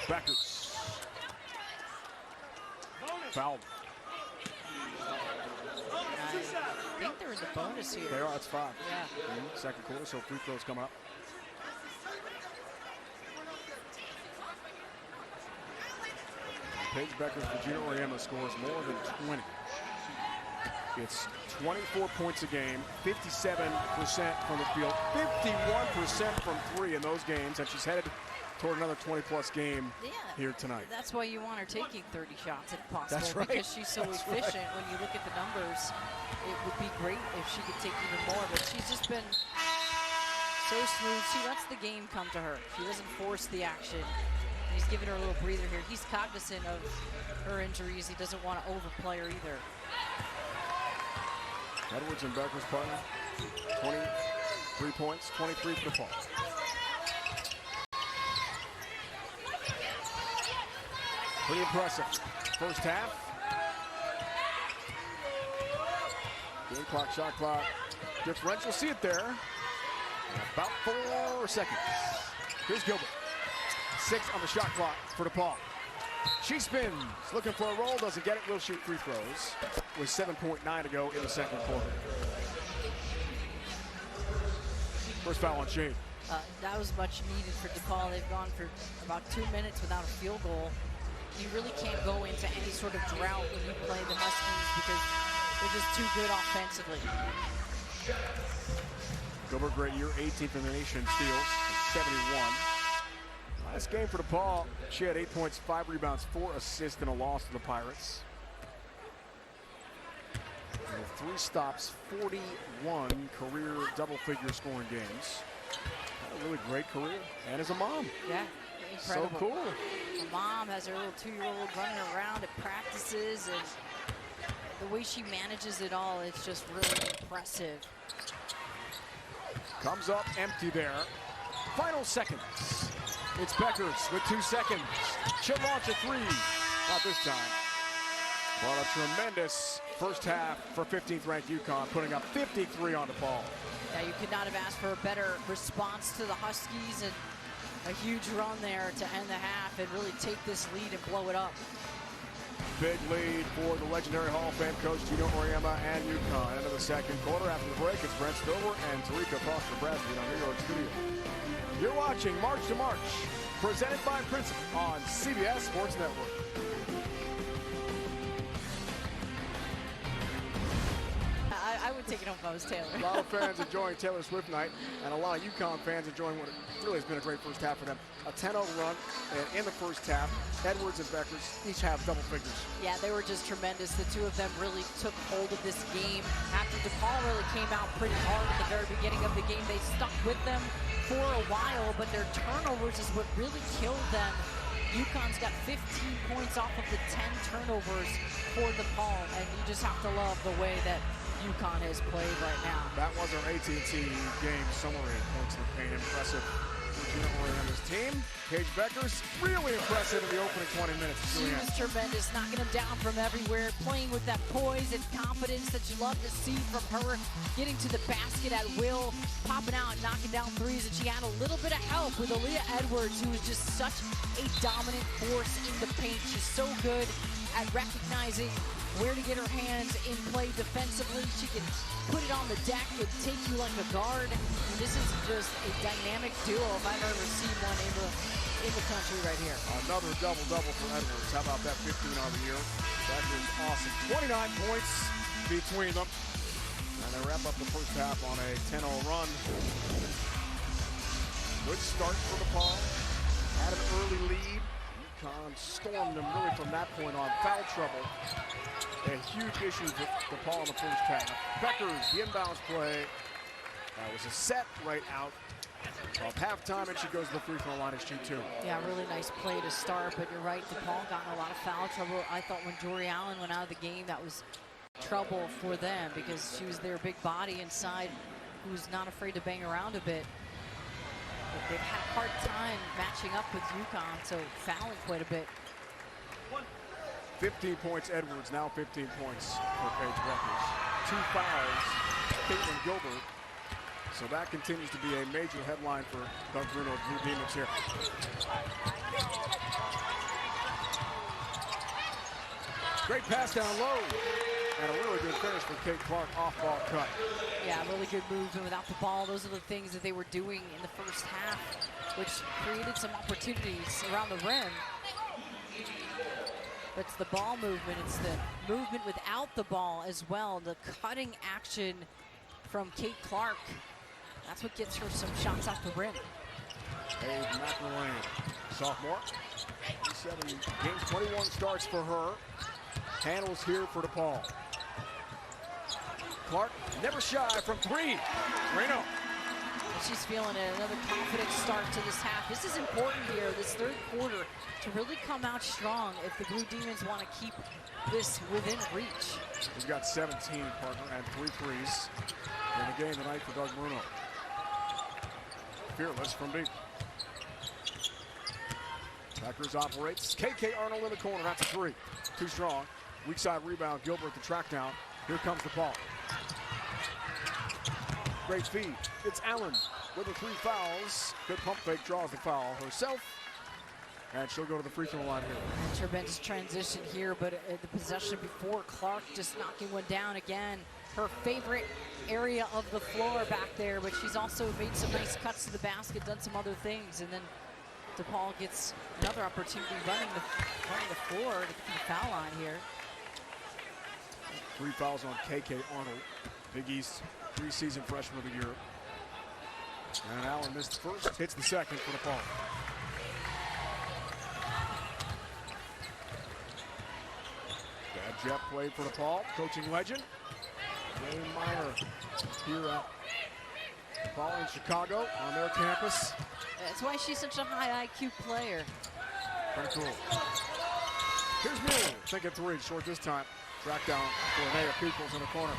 Beckers. Fouled. I think they're in the bonus here. They are, it's 5. Yeah. Second quarter, so free throws come up. Paige Beckers for Gino Auriemma scores more than 20. It's 24 points a game, 57% from the field, 51% from 3 in those games, and she's headed toward another 20-plus game here tonight. That's why you want her taking 30 shots if possible. That's right. Because she's so efficient. Right. When you look at the numbers, it would be great if she could take even more, but she's just been so smooth. She lets the game come to her. She doesn't force the action. He's giving her a little breather here. He's cognizant of her injuries. He doesn't want to overplay her either. Edwards and Becker's partner, 23 points, 23 for DePaul. Pretty impressive. First half. Game clock, shot clock, differential. See it there. About 4 seconds. Here's Gilbert. 6 on the shot clock for DePaul. She spins, looking for a roll, doesn't get it, will shoot free throws with 7.9 to go in the second quarter. First foul on Shade. That was much needed for DePaul. They've gone for about 2 minutes without a field goal. You really can't go into any sort of drought when you play the Huskies because they're just too good offensively. Gilbert, great year, 18th in the nation, steals, 71. Last game for DePaul, she had 8 points, 5 rebounds, 4 assists, and a loss to the Pirates. And with 3 stops, 41 career double-figure scoring games. Had a really great career, and as a mom. Yeah, incredible. So cool. The mom has her little 2-year-old running around at practices, and the way she manages it all, it's just really impressive. Comes up empty there. Final seconds. It's Beckers with 2 seconds. She'll launch a 3. Not this time. But a tremendous first half for 15th ranked UConn, putting up 53 on DePaul. Yeah, you could not have asked for a better response to the Huskies, and a huge run there to end the half and really take this lead and blow it up. Big lead for the legendary Hall of Fame coach Gino Auriemma and UConn. End of the second quarter. After the break, it's Brent Stover and Tarika Foster-Bradley on New York Studio. You're watching March to March, presented by Principal on CBS Sports Network. I would take it home if I was Taylor. A lot of fans enjoying Taylor Swift night, and a lot of UConn fans enjoying what really has been a great first half for them. A 10-0 run in the first half. Edwards and Beckers each have double figures. Yeah, they were just tremendous. The two of them really took hold of this game. After DePaul really came out pretty hard at the very beginning of the game, they stuck with them for a while, but their turnovers is what really killed them. UConn's got 15 points off of the 10 turnovers for DePaul, and you just have to love the way that UConn has played right now. That was our AT&T game summary. Points in the paint. Impressive for Gino Auriemma's team. Paige Beckers, really impressive in the opening 20 minutes. She was tremendous, knocking them down from everywhere, playing with that poise and confidence that you love to see from her, getting to the basket at will, popping out and knocking down threes, and she had a little bit of help with Aaliyah Edwards, who is just such a dominant force in the paint. She's so good at recognizing where to get her hands in play defensively. She can put it on the deck and take you like a guard. And this is just a dynamic duo if I've ever seen one in the country right here. Another double-double for Edwards. How about that 15 on the year? That is awesome. 29 points between them. And they wrap up the first half on a 10-0 run. Good start for DePaul. Had an early lead. UConn stormed them really from that point on. Foul trouble. A huge issue for DePaul in the first half. Beckers, the inbounds play. That was a set right out of halftime, and she goes to the free throw line to shoot two. Yeah, really nice play to start, but you're right, DePaul got in a lot of foul trouble. I thought when Jory Allen went out of the game, that was trouble for them because she was their big body inside who's not afraid to bang around a bit. But they've had a hard time matching up with UConn, so fouling quite a bit. 15 points Edwards, now 15 points for Paige Beckers. 2 fouls, Caitlin Gilbert. So that continues to be a major headline for Doug Bruno's Blue Demons here. Great pass down low. And a really good finish for Kate Clark, off-ball cut. Yeah, really good moves, and without the ball, those are the things that they were doing in the first half, which created some opportunities around the rim. But it's the ball movement, it's the movement without the ball as well, the cutting action from Kate Clark. That's what gets her some shots off the rim. Paige McElwain, sophomore. 7 games, 21 starts for her. Handles here for DePaul. Clark never shy from 3. Reno. She's feeling it. Another confident start to this half. This is important here, this third quarter, to really come out strong if the Blue Demons want to keep this within reach. He's got 17, partner, and 3 threes in the game tonight for Doug Bruno. Fearless from deep. Beckers operates. KK Arnold in the corner. That's a 3. Too strong. Weak side rebound. Gilbert the track down. Here comes DePaul. Great feed. It's Allen with the 3 fouls. Good pump fake, draws the foul herself. And she'll go to the free throw line here. Tremendous transition here, but the possession before, Clark just knocking one down again. Her favorite area of the floor back there, but she's also made some nice cuts to the basket, done some other things, and then DePaul gets another opportunity running the floor to the foul line here. 3 fouls on KK Arnold, Big East preseason freshman of the year. And Allen missed the first, hits the second for DePaul. Brad Jeff played for DePaul, coaching legend. Ray Minor here at DePaul in Chicago on their campus. That's why she's such a high IQ player. Pretty cool. Here's Mueller, thinking 3, short this time. Track down for Anaya Peoples in the corner.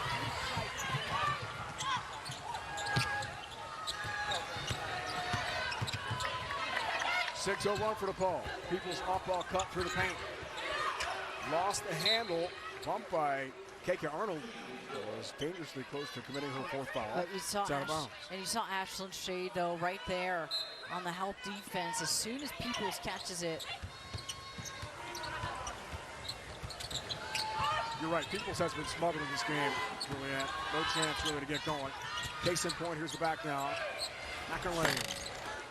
.6-0 run for DePaul. Peoples off-ball cut through the paint. Lost the handle, bumped by KK Arnold. Was dangerously close to committing her 4th foul. But you saw you saw Ashlyn Shade though right there on the help defense. As soon as Peoples catches it. You're right, Peoples has been smothered in this game, Juliet. No chance really to get going. Case in point, here's the back now. McElwain,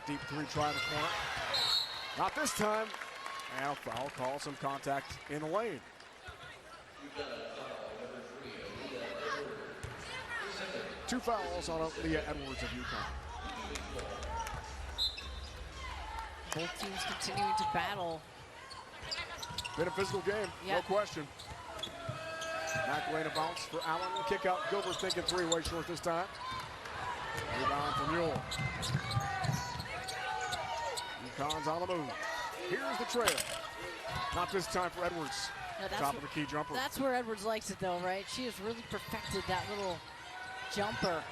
deep 3 try in the corner. Not this time. And a foul call, some contact in the lane. Two fouls on Leah Edwards of UConn. Both teams continuing to battle. Been a physical game, no question. McElwain a bounce for Allen. Kick out. Gilbert thinking 3, way short this time. Rebound for Mule. UConn's on the move. Here's the trail. Not this time for Edwards. No, top of the key jumper. That's where Edwards likes it though, right? She has really perfected that little jumper.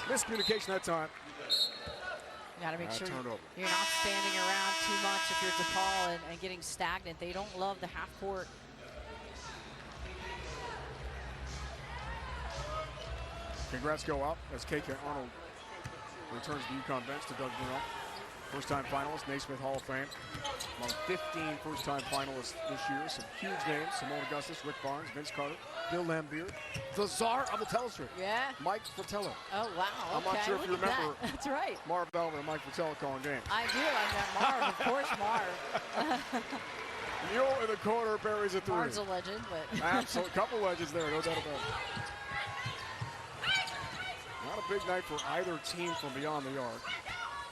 Miscommunication that time. You got to make sure you're not standing around too much if you're DePaul and getting stagnant. They don't love the half court. Congrats go up as KK Arnold returns to the UConn bench to Doug Bruno. First-time finalist, Naismith Hall of Fame. Among 15 first-time finalists this year. Some huge names: Simone Augustus, Rick Barnes, Vince Carter, Bill Lambier, the czar of the telestrip. Yeah. Mike Fratello. Oh, wow. I'm not sure if you remember. That's right. Marv Velvet and Mike Fratello calling games. I do. I met Marv, of course, Marv. Mule in the corner buries a three. Marv's a legend, but. Absolutely. Couple legends there, no doubt about it. Not a big night for either team from beyond the arc.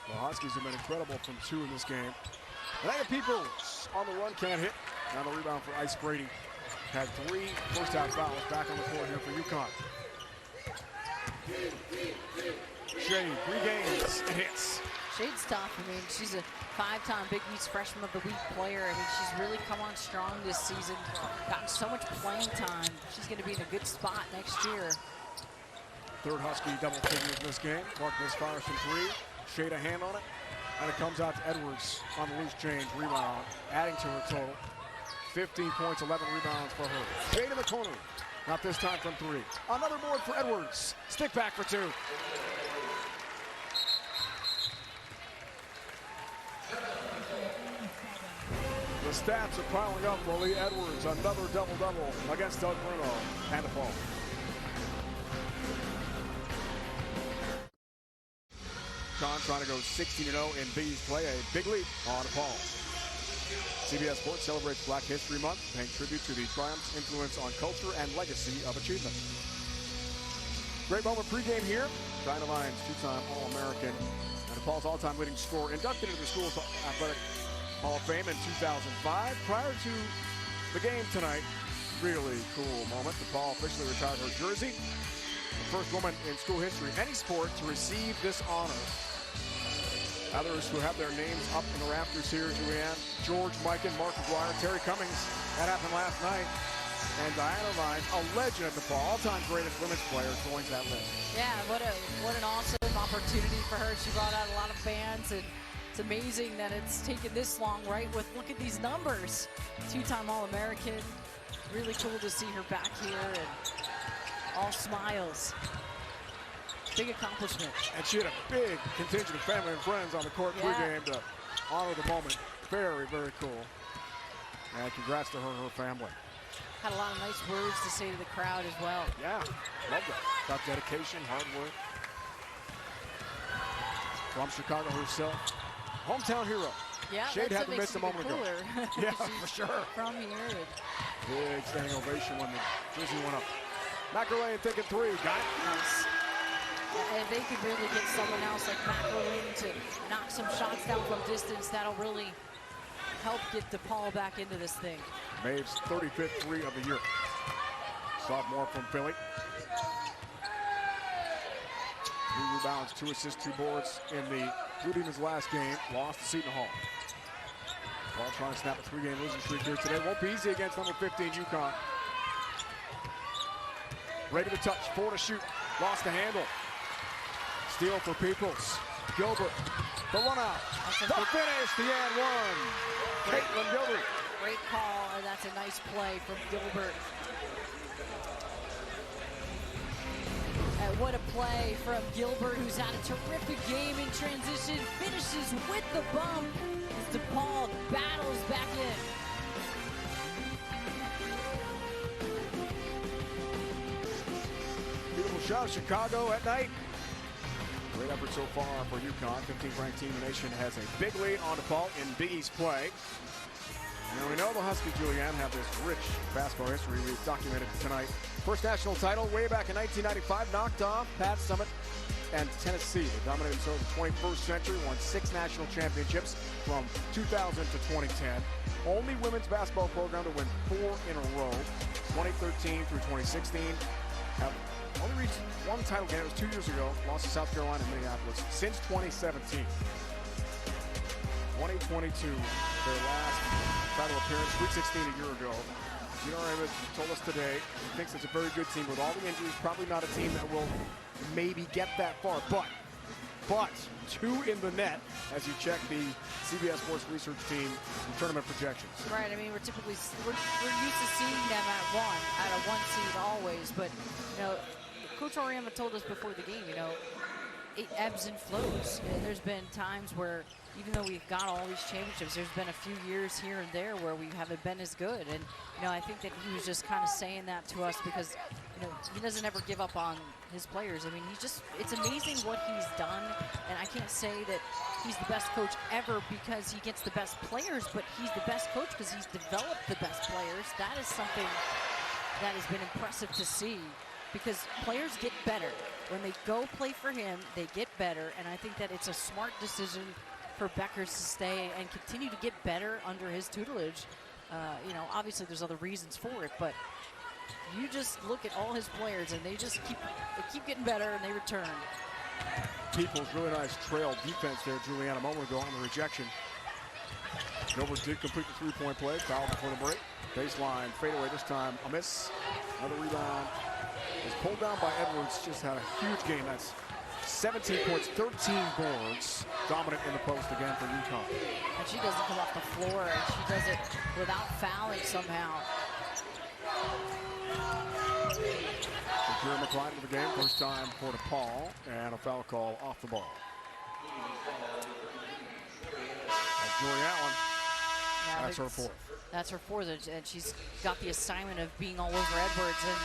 The Huskies have been incredible from two in this game. And the people on the run can't hit. Now the rebound for Ice Brady. Had 3 first-half fouls back on the court here for UConn. Shade regains and hits. Shade's tough. I mean, she's a 5-time Big East Freshman of the Week player. I mean, she's really come on strong this season. Gotten so much playing time. She's going to be in a good spot next year. Third Husky double figures in this game. Clark misfires from 3. Shade a hand on it. And it comes out to Edwards on the loose change rebound, adding to her total. 15 points, 11 rebounds for her. Shade in the corner. Not this time from 3. Another board for Edwards. Stick back for 2. The stats are piling up for Lee Edwards. Another double-double against Doug Bruno and DePaul. UConn trying to go 16-0 in Big East play. A big lead on DePaul. CBS Sports celebrates Black History Month, paying tribute to the triumphs, influence on culture, and legacy of achievement. Great moment pregame here. China Lions, 2-time All-American, and DePaul's all-time leading scorer, inducted into the school's Athletic Hall of Fame in 2005. Prior to the game tonight, really cool moment. DePaul officially retired her jersey. The first woman in school history, any sport, to receive this honor. Others who have their names up in the rafters here: Julianne, George Mikan, Mark McGuire, Terry Cummings. That happened last night. And Diana Vines, a legend at DePaul, all-time greatest women's player, joins that list. Yeah, what an awesome opportunity for her. She brought out a lot of fans, and it's amazing that it's taken this long, right? Look at these numbers. 2-time All-American. Really cool to see her back here, and all smiles. Big accomplishment. And she had a big contingent of family and friends on the court pregame to honor the moment. Very, very cool. And congrats to her and her family. Had a lot of nice words to say to the crowd as well. Yeah, loved it. About dedication, hard work. From Chicago herself. Hometown hero. Yeah, Shade had to miss a moment ago. Yeah, for sure. From here. Big standing ovation when the jersey went up. McElwain thinking 3. Got it. Nice. If they could really get someone else like McElwain to knock some shots down from distance, that'll really help get DePaul back into this thing. Maeve's 35th 3 of the year. Sophomore from Philly. 3 rebounds, 2 assists, 2 boards in the Blue Demons' last game. Lost to Seton Hall. Ball trying to snap a 3-game losing streak here today. Won't be easy against number 15 UConn. Ready to touch, 4 to shoot. Lost the handle. Steal for Peoples. Gilbert, the run out. The finish, the and one. Caitlin Gilbert. Great call, and that's a nice play from Gilbert. And what a play from Gilbert, who's had a terrific game in transition. Finishes with the bump as DePaul battles back in. Beautiful shot of Chicago at night. Great effort so far for UConn. 15th ranked team in the nation has a big lead on DePaul in Big East play. And we know the Huskies, Julianne, have this rich basketball history we've documented tonight. First national title way back in 1995, knocked off Pat Summitt and Tennessee. They dominated the 21st century, won 6 national championships from 2000 to 2010. Only women's basketball program to win 4 in a row, 2013 through 2016. Have only reached 1 title game. It was 2 years ago. Lost to South Carolina and Minneapolis. Since 2017. 2022, their last title appearance. Sweet 16 a year ago. Gino Raymond told us today he thinks it's a very good team. With all the injuries, probably not a team that will maybe get that far. But 2 in the net as you check the CBS Sports Research team tournament projections. Right. I mean, we're used to seeing them at a 1 seed always. But you know, Coach Auriemma told us before the game, you know, it ebbs and flows. And there's been times where, even though we've got all these championships, there's been a few years here and there where we haven't been as good. And, I think that he was just kind of saying that to us because, he doesn't ever give up on his players. I mean, it's amazing what he's done. And I can't say that he's the best coach ever because he gets the best players, but he's the best coach because he's developed the best players. That is something that has been impressive to see because players get better. When they go play for him, they get better. And I think that it's a smart decision for Beckers to stay and continue to get better under his tutelage. Obviously there's other reasons for it, but you just look at all his players and they just keep getting better and they return. People's really nice trail defense there, Julianne, a moment ago on the rejection. Gilbert did complete the three-point play, foul before the break. Baseline fadeaway this time, a miss. Another rebound. Was pulled down by Edwards, just had a huge game. That's 17 points, 13 boards. Dominant in the post again for UConn. And she doesn't come off the floor, and she does it without fouling somehow. Shakira McClyde into the game, first time for DePaul, and a foul call off the ball. Jory Allen, that's her fourth. That's her fourth, and she's got the assignment of being all over Edwards, and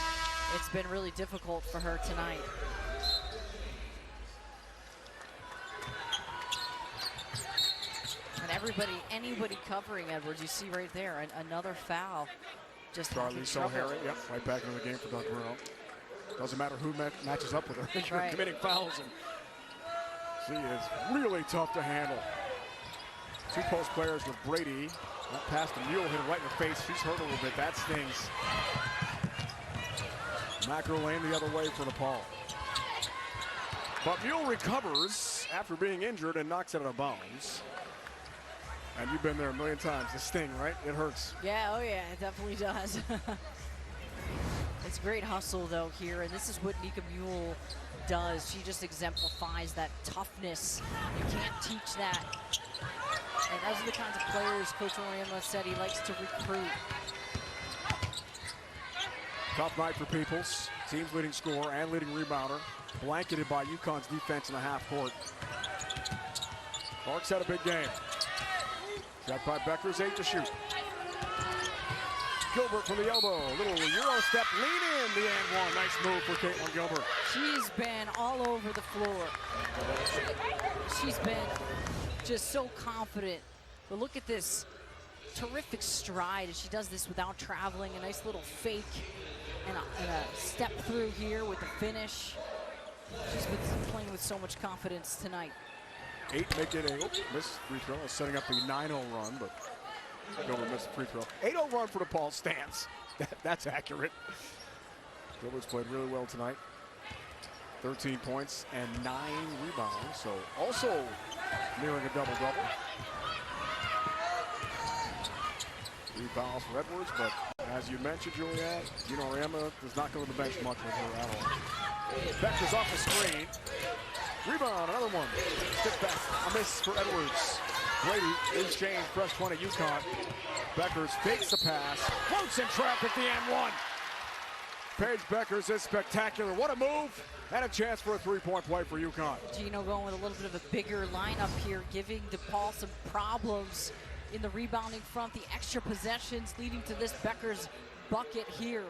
it's been really difficult for her tonight. And anybody covering Edwards, you see right there, another foul. Just Charlize O'Hara, yep, right back into the game for Doug Bruno. Doesn't matter who matches up with her. You're right. Committing fouls, and she is really tough to handle. Two post players with Brady. That pass to Mule, hit her right in the face. She's hurt a little bit. That stings. Macro lane the other way for DePaul. But Mule recovers after being injured and knocks it out of bounds. And you've been there a million times. The sting, right? It hurts. Yeah, oh yeah, it definitely does. It's great hustle, though, here. And this is what Nika Mule does. She just exemplifies that toughness. You can't teach that. And those are the kinds of players Coach Oriema said he likes to recruit. Tough night for Peoples. Team's leading scorer and leading rebounder. Blanketed by UConn's defense in the half court. Parks had a big game. Shot by Beckers, 8 to shoot. Gilbert from the elbow. Little Euro step, lean in the and one. Nice move for Caitlin Gilbert. She's been all over the floor. She's been just so confident. But look at this terrific stride as she does this without traveling. A nice little fake and a step through here with the finish. She's been playing with so much confidence tonight. 8 make it a missed free throw. Setting up the 9-0 run, but Gilbert missed the free throw. 8-0 run for DePaul stands. That's accurate. Gilbert's played really well tonight. 13 points and 9 rebounds, so also nearing a double-double. 3 fouls for Edwards, but as you mentioned, Julianne, Gino Oriema does not go to the bench much with her at all. Beckers off the screen. Rebound, another one. Step back, a miss for Edwards. Brady, loose change, press 20, UConn. Beckers fakes the pass, floats in traffic, the and one. Paige Beckers is spectacular. What a move, and a chance for a three-point play for UConn. Gino going with a little bit of a bigger lineup here, giving DePaul some problems in the rebounding front. The extra possessions leading to this Beckers bucket here.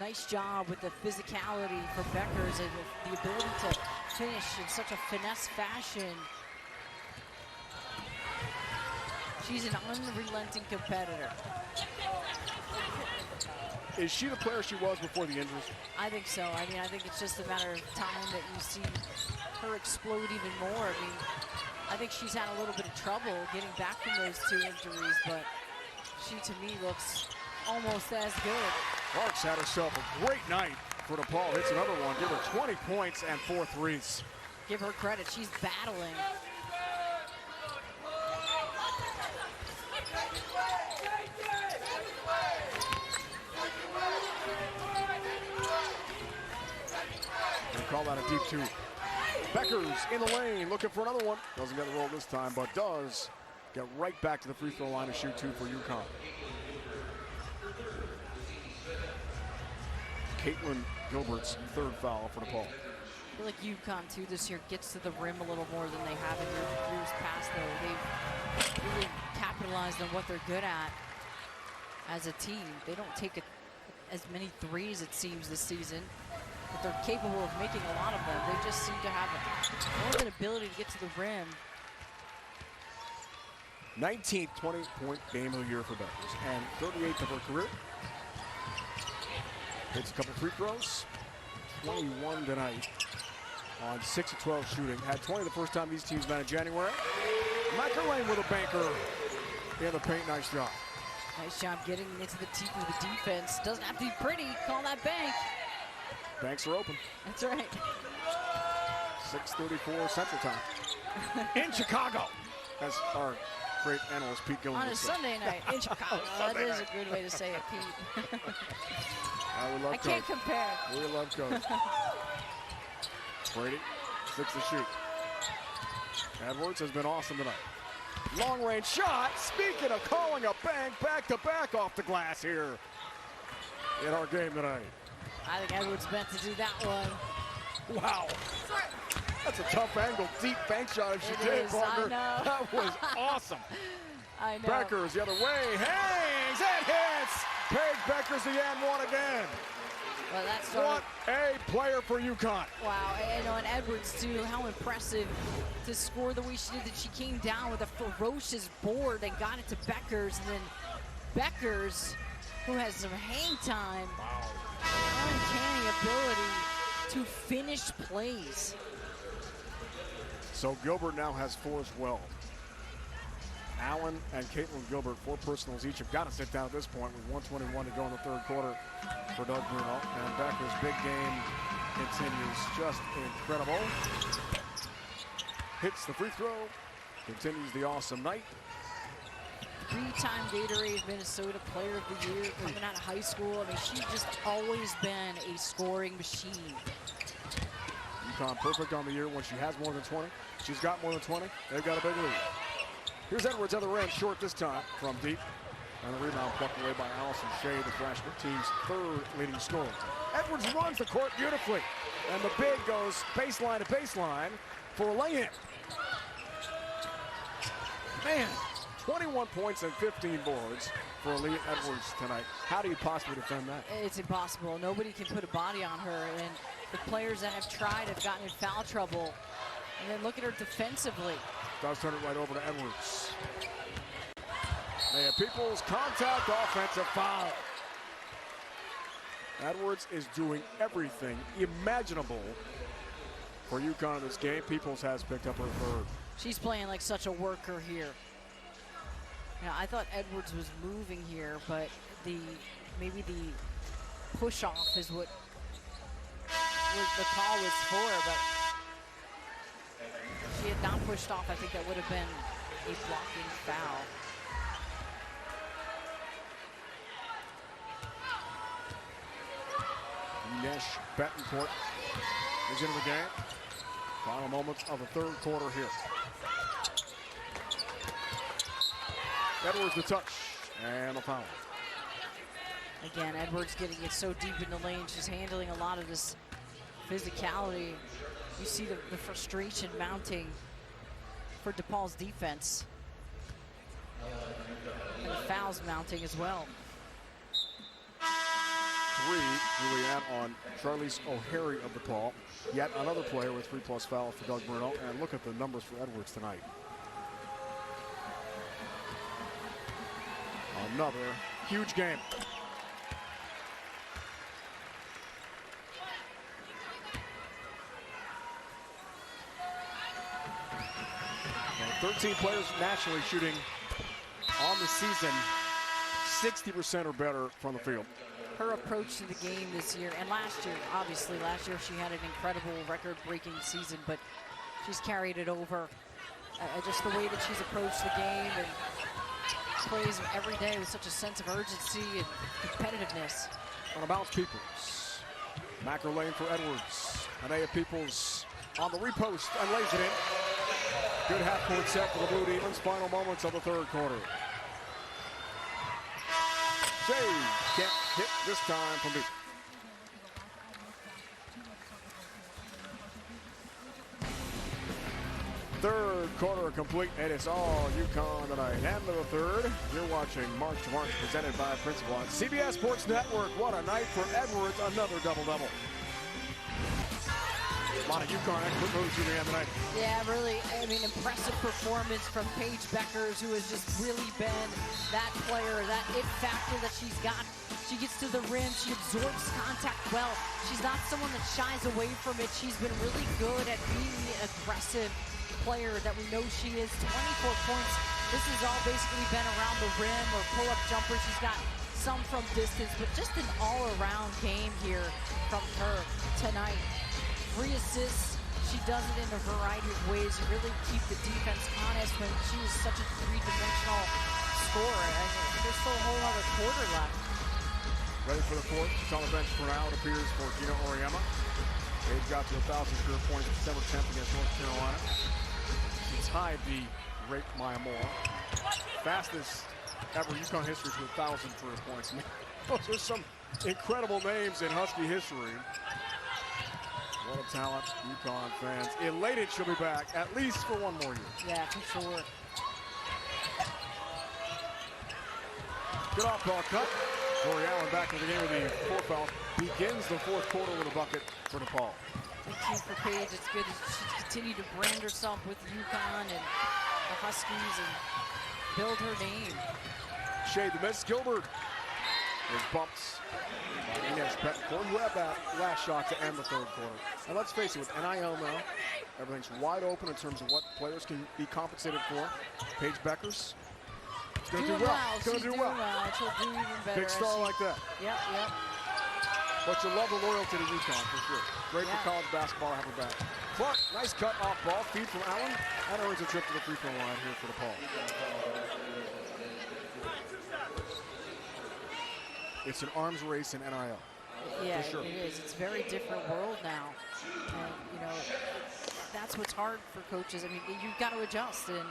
Nice job with the physicality for Beckers and the ability to finish in such a finesse fashion. She's an unrelenting competitor. Is she the player she was before the injuries? I think so. I mean, I think it's just a matter of time that you see her explode even more. I mean, I think she's had a little bit of trouble getting back from those 2 injuries, but she, to me, looks almost as good. Parks had herself a great night for DePaul. Hits another one. Give her 20 points and 4 threes. Give her credit. She's battling. They call that a deep 2. Beckers in the lane, looking for another one. Doesn't get the roll this time, but does get right back to the free throw line to shoot 2 for UConn. Caitlin Gilbert's 3rd foul for DePaul. feel like UConn too this year gets to the rim a little more than they have in years past, though. They've really capitalized on what they're good at as a team. They don't take as many threes, it seems, this season, but they're capable of making a lot of them. They just seem to have more of an ability to get to the rim. 19th 20-point game of the year for Beckers, and 38th of her career. Hits a couple free throws. 21 tonight on 6 of 12 shooting. Had 20 the first time these teams met in January. McElwain with a banker in the paint. Nice job. Nice job getting into the teeth of the defense. Doesn't have to be pretty. Call that bank. Banks are open. That's right. 6:34 Central Time. In Chicago. As our great analyst Pete Gillen on a Sunday night in Chicago. That is a good way to say it, Pete. We love I can't compare. We love Coach. Brady, 6 to shoot. Edwards has been awesome tonight. Long range shot. Speaking of calling a bank, back-to-back off the glass here in our game tonight. I think Edwards meant to do that one. Wow. That's a tough angle, deep bank shot if she did, partner. I know. That was awesome. I know. Beckers the other way, hangs and hits. Paige Beckers the and one again. Well, that's what a player for UConn. Wow, and Edwards too, how impressive to score the way she did. That she came down with a ferocious board and got it to Beckers, and then Beckers, who has some hang time, uncanny ability to finish plays. So Gilbert now has 4 as well. Allen and Caitlin Gilbert, 4 personals each, have got to sit down at this point with 1:21 to go in the third quarter for Doug Bruno. And Becker's big game continues. Just incredible. Hits the free throw. Continues the awesome night. 3-time Gatorade Minnesota Player of the Year coming out of high school. I mean, she's just always been a scoring machine. UConn perfect on the year when she has more than 20. She's got more than 20. They've got a big lead. Here's Edwards other end, short this time from deep. And the rebound plucked away by Allison Shea, the freshman, team's 3rd leading scorer. Edwards runs the court beautifully. And the big goes baseline to baseline for a lay-in. Man, 21 points and 15 boards for Aaliyah Edwards tonight. How do you possibly defend that? It's impossible. Nobody can put a body on her. And the players that have tried have gotten in foul trouble. And then look at her defensively. Does turn it right over to Edwards. Maya Peoples, contact, offensive foul. Edwards is doing everything imaginable for UConn in this game. Peoples has picked up her 3rd. She's playing like such a worker here. Now, I thought Edwards was moving here, but maybe the push-off is what the call was for, but if she had not pushed off, I think that would have been a blocking foul. Nesh Betancourt is into the game. Final moments of the 3rd quarter here. Edwards the touch and the foul. Again, Edwards getting it so deep in the lane. She's handling a lot of this physicality. You see the frustration mounting for DePaul's defense. And the fouls mounting as well. 3, Julianne, on Charlize O'Hare of DePaul. Yet another player with 3+ fouls for Doug Bruno. And look at the numbers for Edwards tonight. Another huge game. And 13 players nationally shooting on the season 60% or better from the field. Her approach to the game this year, and last year, obviously, last year she had an incredible record-breaking season, but she's carried it over. Just the way that she's approached the game and plays every day with such a sense of urgency and competitiveness. On a bounce, Peoples. Macro lane for Edwards. Anaya Peoples on the repost and lays it in. Good half-court set for the Blue Demons. Final moments of the 3rd quarter. Shea can't hit this time from deep. Third quarter complete, and it's all UConn tonight. And to the third, you're watching March to March, presented by Principal on CBS Sports Network. What a night for Edwards, another double-double. A lot of UConn expert moves through the end tonight. Yeah, really, I mean, impressive performance from Paige Beckers, who has just really been that player, that it factor that she's got. She gets to the rim, she absorbs contact well. She's not someone that shies away from it. She's been really good at being the aggressive player that we know she is. 24 points. This has all basically been around the rim or pull-up jumper. She's got some from distance, but just an all-around game here from her tonight. 3 assists. She does it in a variety of ways. You really keep the defense honest when she is such a three-dimensional scorer. I mean, there's still a whole other quarter left. Ready for the fourth. She's on the bench for now. It appears for Gina Oriema. Paige got to 1,000 career points December 10th against North Carolina. She tied the Rake Maya Moore. Fastest ever UConn history to 1,000 career points. Those are some incredible names in Husky history. What a talent, UConn fans. Elated she'll be back, at least for one more year. Yeah, for sure. Good off ball cut. Tori Allen back in the game with the 4 foul. Begins the fourth quarter with a bucket for DePaul. Thank you for Paige. It's good that she's continued to brand herself with UConn and the Huskies and build her name. Shade the miss. Gilbert. There's bumps. Inez Pettencourt, who had that last shot to end the third quarter. And let's face it, with NIL now, everything's wide open in terms of what players can be compensated for. Paige Beckers. It's going to do well. It's going to do well. She'll do even better. Big star like that. Yep. But you'll love the loyalty to UConn for sure. Great for college basketball to have her back. Clark, nice cut off ball. Feed from Allen. And earns a trip to the free throw line here for DePaul. It's an arms race in NIL. Yeah, for sure. It is. It's a very different world now. And, you know, that's what's hard for coaches. I mean, you've got to adjust. And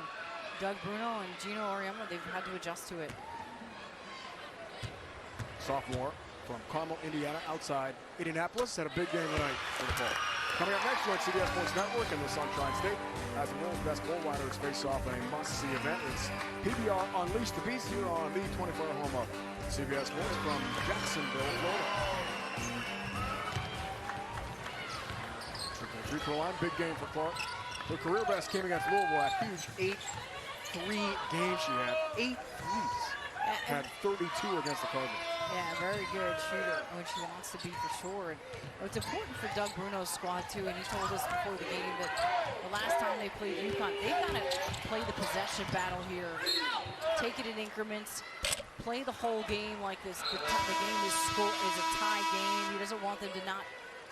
Doug Bruno and Gino Oriema, they've had to adjust to it. Sophomore from Carmel, Indiana, outside Indianapolis, had a big game tonight for DePaul. Coming up next, we're at CBS Sports Network and the Sunshine State as the world's best bull riders face off in a must-see event. It's PBR Unleash the Beast here on the 24-hour home of CBS Sports from Jacksonville, Florida. Free throw line, big game for Clark. Her career best came against Louisville, a huge 8-3 game she had. 8 threes. Had 32 against the Cardinals. Yeah, very good shooter when she wants to be for sure. And it's important for Doug Bruno's squad too, and he told us before the game that the last time they played UConn, they've got to play the possession battle here. Take it in increments, play the whole game like this. The game is a tie game. He doesn't want them to not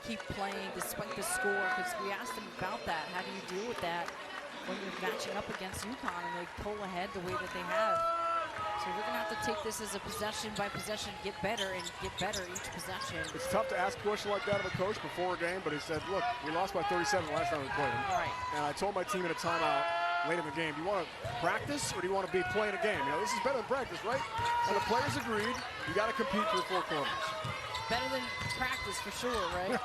keep playing despite the score, because we asked him about that. How do you deal with that when you're matching up against UConn and they pull ahead the way that they have? So we're going to have to take this as a possession by possession, get better and get better each possession. It's tough to ask a question like that of a coach before a game, but he said, look, we lost by 37 the last time we played them. Right. And I told my team in a timeout late in the game, do you want to practice or do you want to be playing a game? You know, this is better than practice, right? And the players agreed, you got to compete for 4 quarters. Better than practice for sure, right?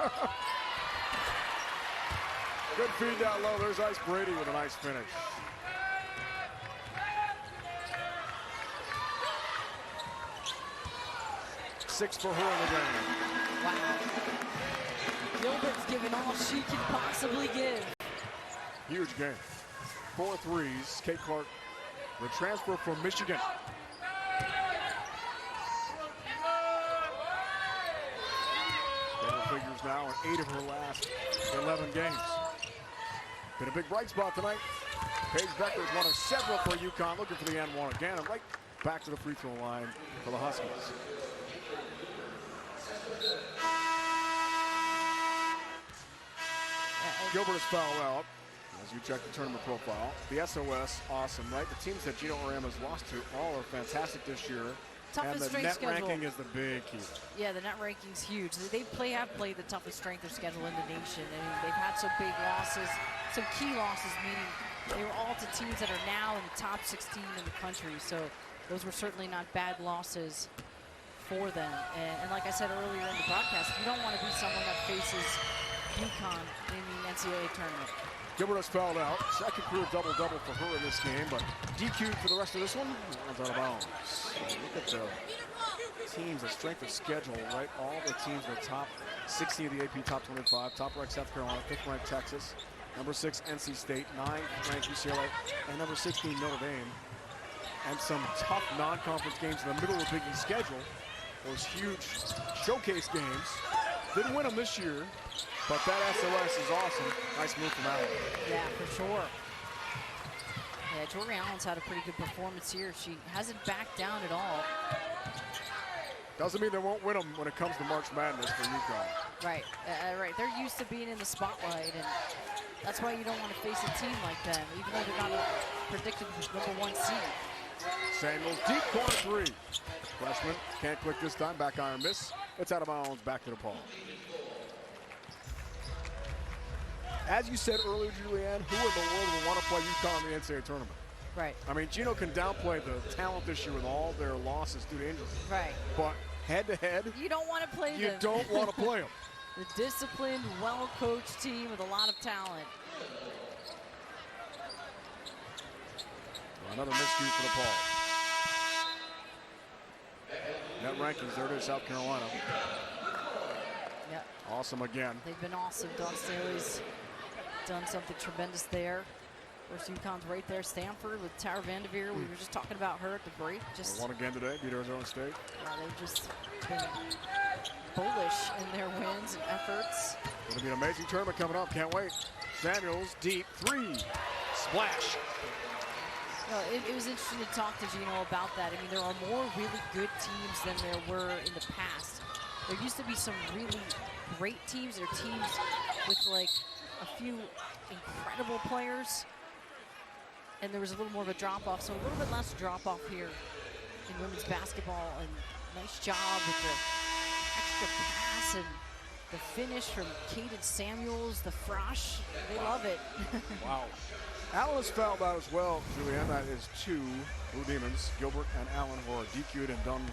Good feed down low. There's Ice Brady with a nice finish. Six for her in the game. Wow. Gilbert's giving all she can possibly give. Huge game. 4 threes. Kate Clark, the transfer from Michigan. Double figures now in 8 of her last 11 games. Been a big bright spot tonight. Paige Becker is one of several for UConn, looking for the N1 again, and right back to the free throw line for the Huskies. Gilbert is fouled out as you check the tournament profile. The SOS, awesome, right? The teams that Gino Oriema's lost to all are fantastic this year. Toughest and the strength net schedule. ranking is the big key. Yeah, the net ranking's huge. They have played the toughest strength of schedule in the nation. I mean, they've had some big losses, some key losses, meaning they were all to teams that are now in the top 16 in the country. So those were certainly not bad losses for them. And like I said earlier in the broadcast, you don't want to be someone that faces UConn. I mean, and NCAA tournament. Gilbert has fouled out. Second career double-double for her in this game, but DQ'd for the rest of this one. Runs out of bounds. Look at the teams, the strength of schedule, right? All the teams in the top 16 of the AP top 25. Top ranked South Carolina, 5th ranked Texas, number 6 NC State, 9th ranked UCLA, and number 16 Notre Dame. And some tough non-conference games in the middle of the Big East schedule. Those huge showcase games. Didn't win them this year, but that SOS is awesome. Nice move from Allen. Yeah, for sure. Yeah, Tori Allen's had a pretty good performance here. She hasn't backed down at all. Doesn't mean they won't win them when it comes to March Madness for UConn. Right, right. They're used to being in the spotlight, and that's why you don't want to face a team like them, even though they're not a predicted #1 seed. Samuels, deep corner three. Freshman, can't click this time, back iron miss. It's out of bounds, back to DePaul. As you said earlier, Julianne, who in the world would want to play UConn in the NCAA tournament? Right. I mean, Gino can downplay the talent this year with all their losses due to injury. Right. But head-to-head, you don't want to play them. You don't want to play them. The disciplined, well-coached team with a lot of talent. Another miscue for DePaul. Net rankings, there it is, South Carolina. Yep. Awesome again. They've been awesome. Dawn Staley's done something tremendous there. Of course, UConn's right there. Stanford with Tara Vanderveer. We were just talking about her at the break. Just won again today, beat Arizona State. They've just been bullish in their wins and efforts. It'll be an amazing tournament coming up. Can't wait. Samuels, deep three. Splash. Well, it was interesting to talk to Gino about that. I mean, there are more really good teams than there were in the past. There used to be some really great teams, or teams with like a few incredible players, and there was a little more of a drop-off. So a little bit less drop-off here in women's basketball, and nice job with the extra pass and the finish from Kaden Samuels, the frosh. They love it. Wow. Allen has fouled out as well, Julianne. That is 2 Blue Demons, Gilbert and Allen, who are DQ'd and done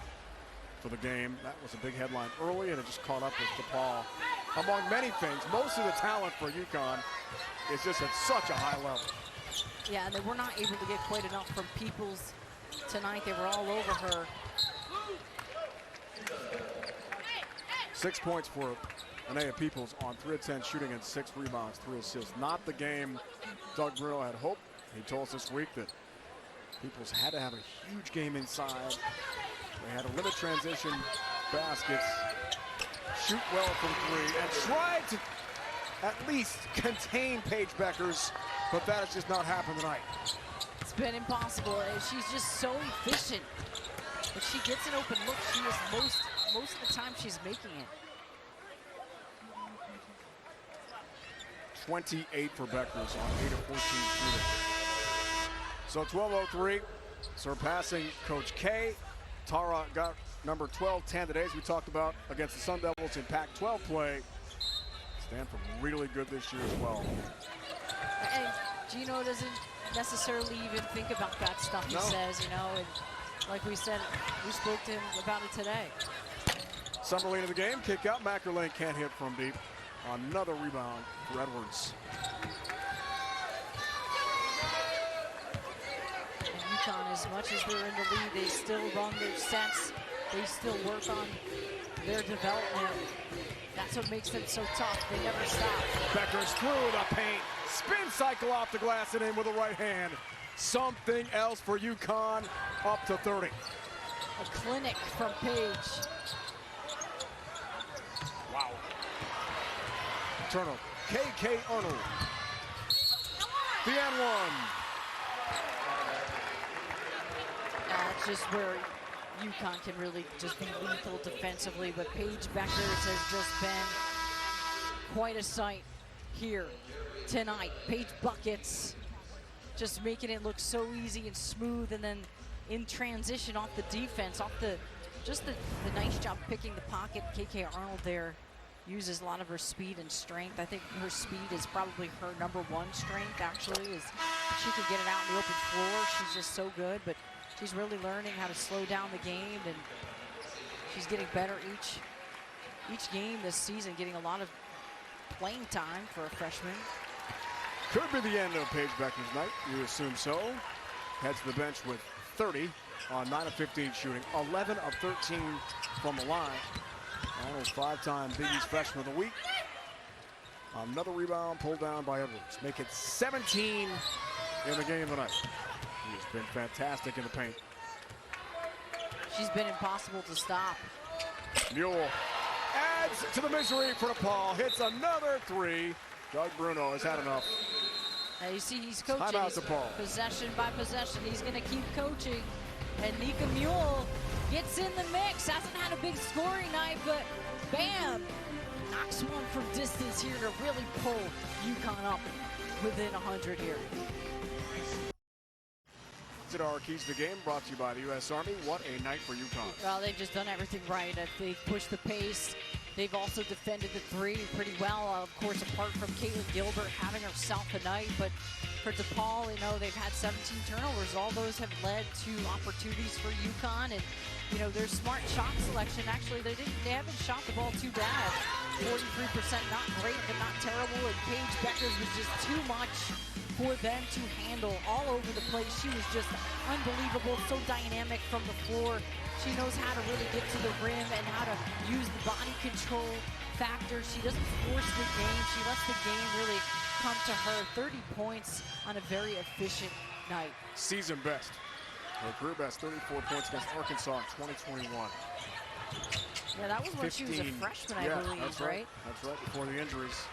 for the game. That was a big headline early, and it just caught up with DePaul. Among many things, most of the talent for UConn is just at such a high level. Yeah, and they were not able to get quite enough from Peoples tonight. They were all over her. 6 points for Anaya Peoples on 3 of 10 shooting and 6 rebounds, 3 assists. Not the game Doug Bruno had hoped. He told us this week that Peoples had to have a huge game inside. They had to limit transition baskets, shoot well from 3, and tried to at least contain Paige Beckers, but that has just not happened tonight. It's been impossible. She's just so efficient. When she gets an open look, she is most of the time she's making it. 28 for Beckers on 8 of 14 shooting. So 12:03, surpassing Coach K. Tara got number 12-10 today, as we talked about, against the Sun Devils in Pac-12 play. Stanford really good this year as well. And Gino doesn't necessarily even think about that stuff. No. He says, you know, and like we said, we spoke to him about it today. Summerlin in the game, kick out. Mackerlane can't hit from deep. Another rebound for Edwards. And UConn, as much as they're in the lead, they still run their sets. They still work on their development. That's what makes them so tough. They never stop. Beckers through the paint. Spin cycle off the glass and in with the right hand. Something else for UConn, up to 30. A clinic from Paige. Wow. Turnover. K.K. Arnold. The N1. That's just where UConn can really just be lethal defensively, but Paige Beckers has just been quite a sight here tonight. Paige buckets, just making it look so easy and smooth, and then in transition off the defense, off the nice job picking the pocket. K.K. Arnold there uses a lot of her speed and strength. I think her speed is probably her #1 strength, actually, is she can get it out in the open floor. She's just so good, but she's really learning how to slow down the game, and she's getting better each game this season, getting a lot of playing time for a freshman. Could be the end of Paige Becker's night. You assume so. Heads to the bench with 30 on 9 of 15 shooting. 11 of 13 from the line. Almost 5-time Big East Freshman of the Week. Another rebound pulled down by Edwards. Make it 17 in the game tonight. He has been fantastic in the paint. She's been impossible to stop. Mule adds to the misery for DePaul. Hits another three. Doug Bruno has had enough. Now you see he's coaching. Timeout DePaul. Possession by possession. He's going to keep coaching. And Nika Mule gets in the mix. Hasn't had a big scoring night, but bam! Knocks one from distance here to really pull UConn up within 100 here. Our keys to the game brought to you by the U.S. Army. What a night for UConn. Well, they've just done everything right. They've pushed the pace. They've also defended the three pretty well. Of course, apart from Caitlin Gilbert having herself a night. But for DePaul, you know, they've had 17 turnovers. All those have led to opportunities for UConn. And, you know, their smart shot selection. Actually, they haven't shot the ball too bad. 43%, not great, but not terrible. And Paige Becker's was just too much for them to handle all over the place. She was just unbelievable, so dynamic from the floor. She knows how to really get to the rim and how to use the body control factor. She doesn't force the game. She lets the game really come to her. 30 points on a very efficient night. Season best. Her career best, 34 points against Arkansas in 2021. Yeah, that was when she was a freshman, I believe, that's right? That's right, before the injuries.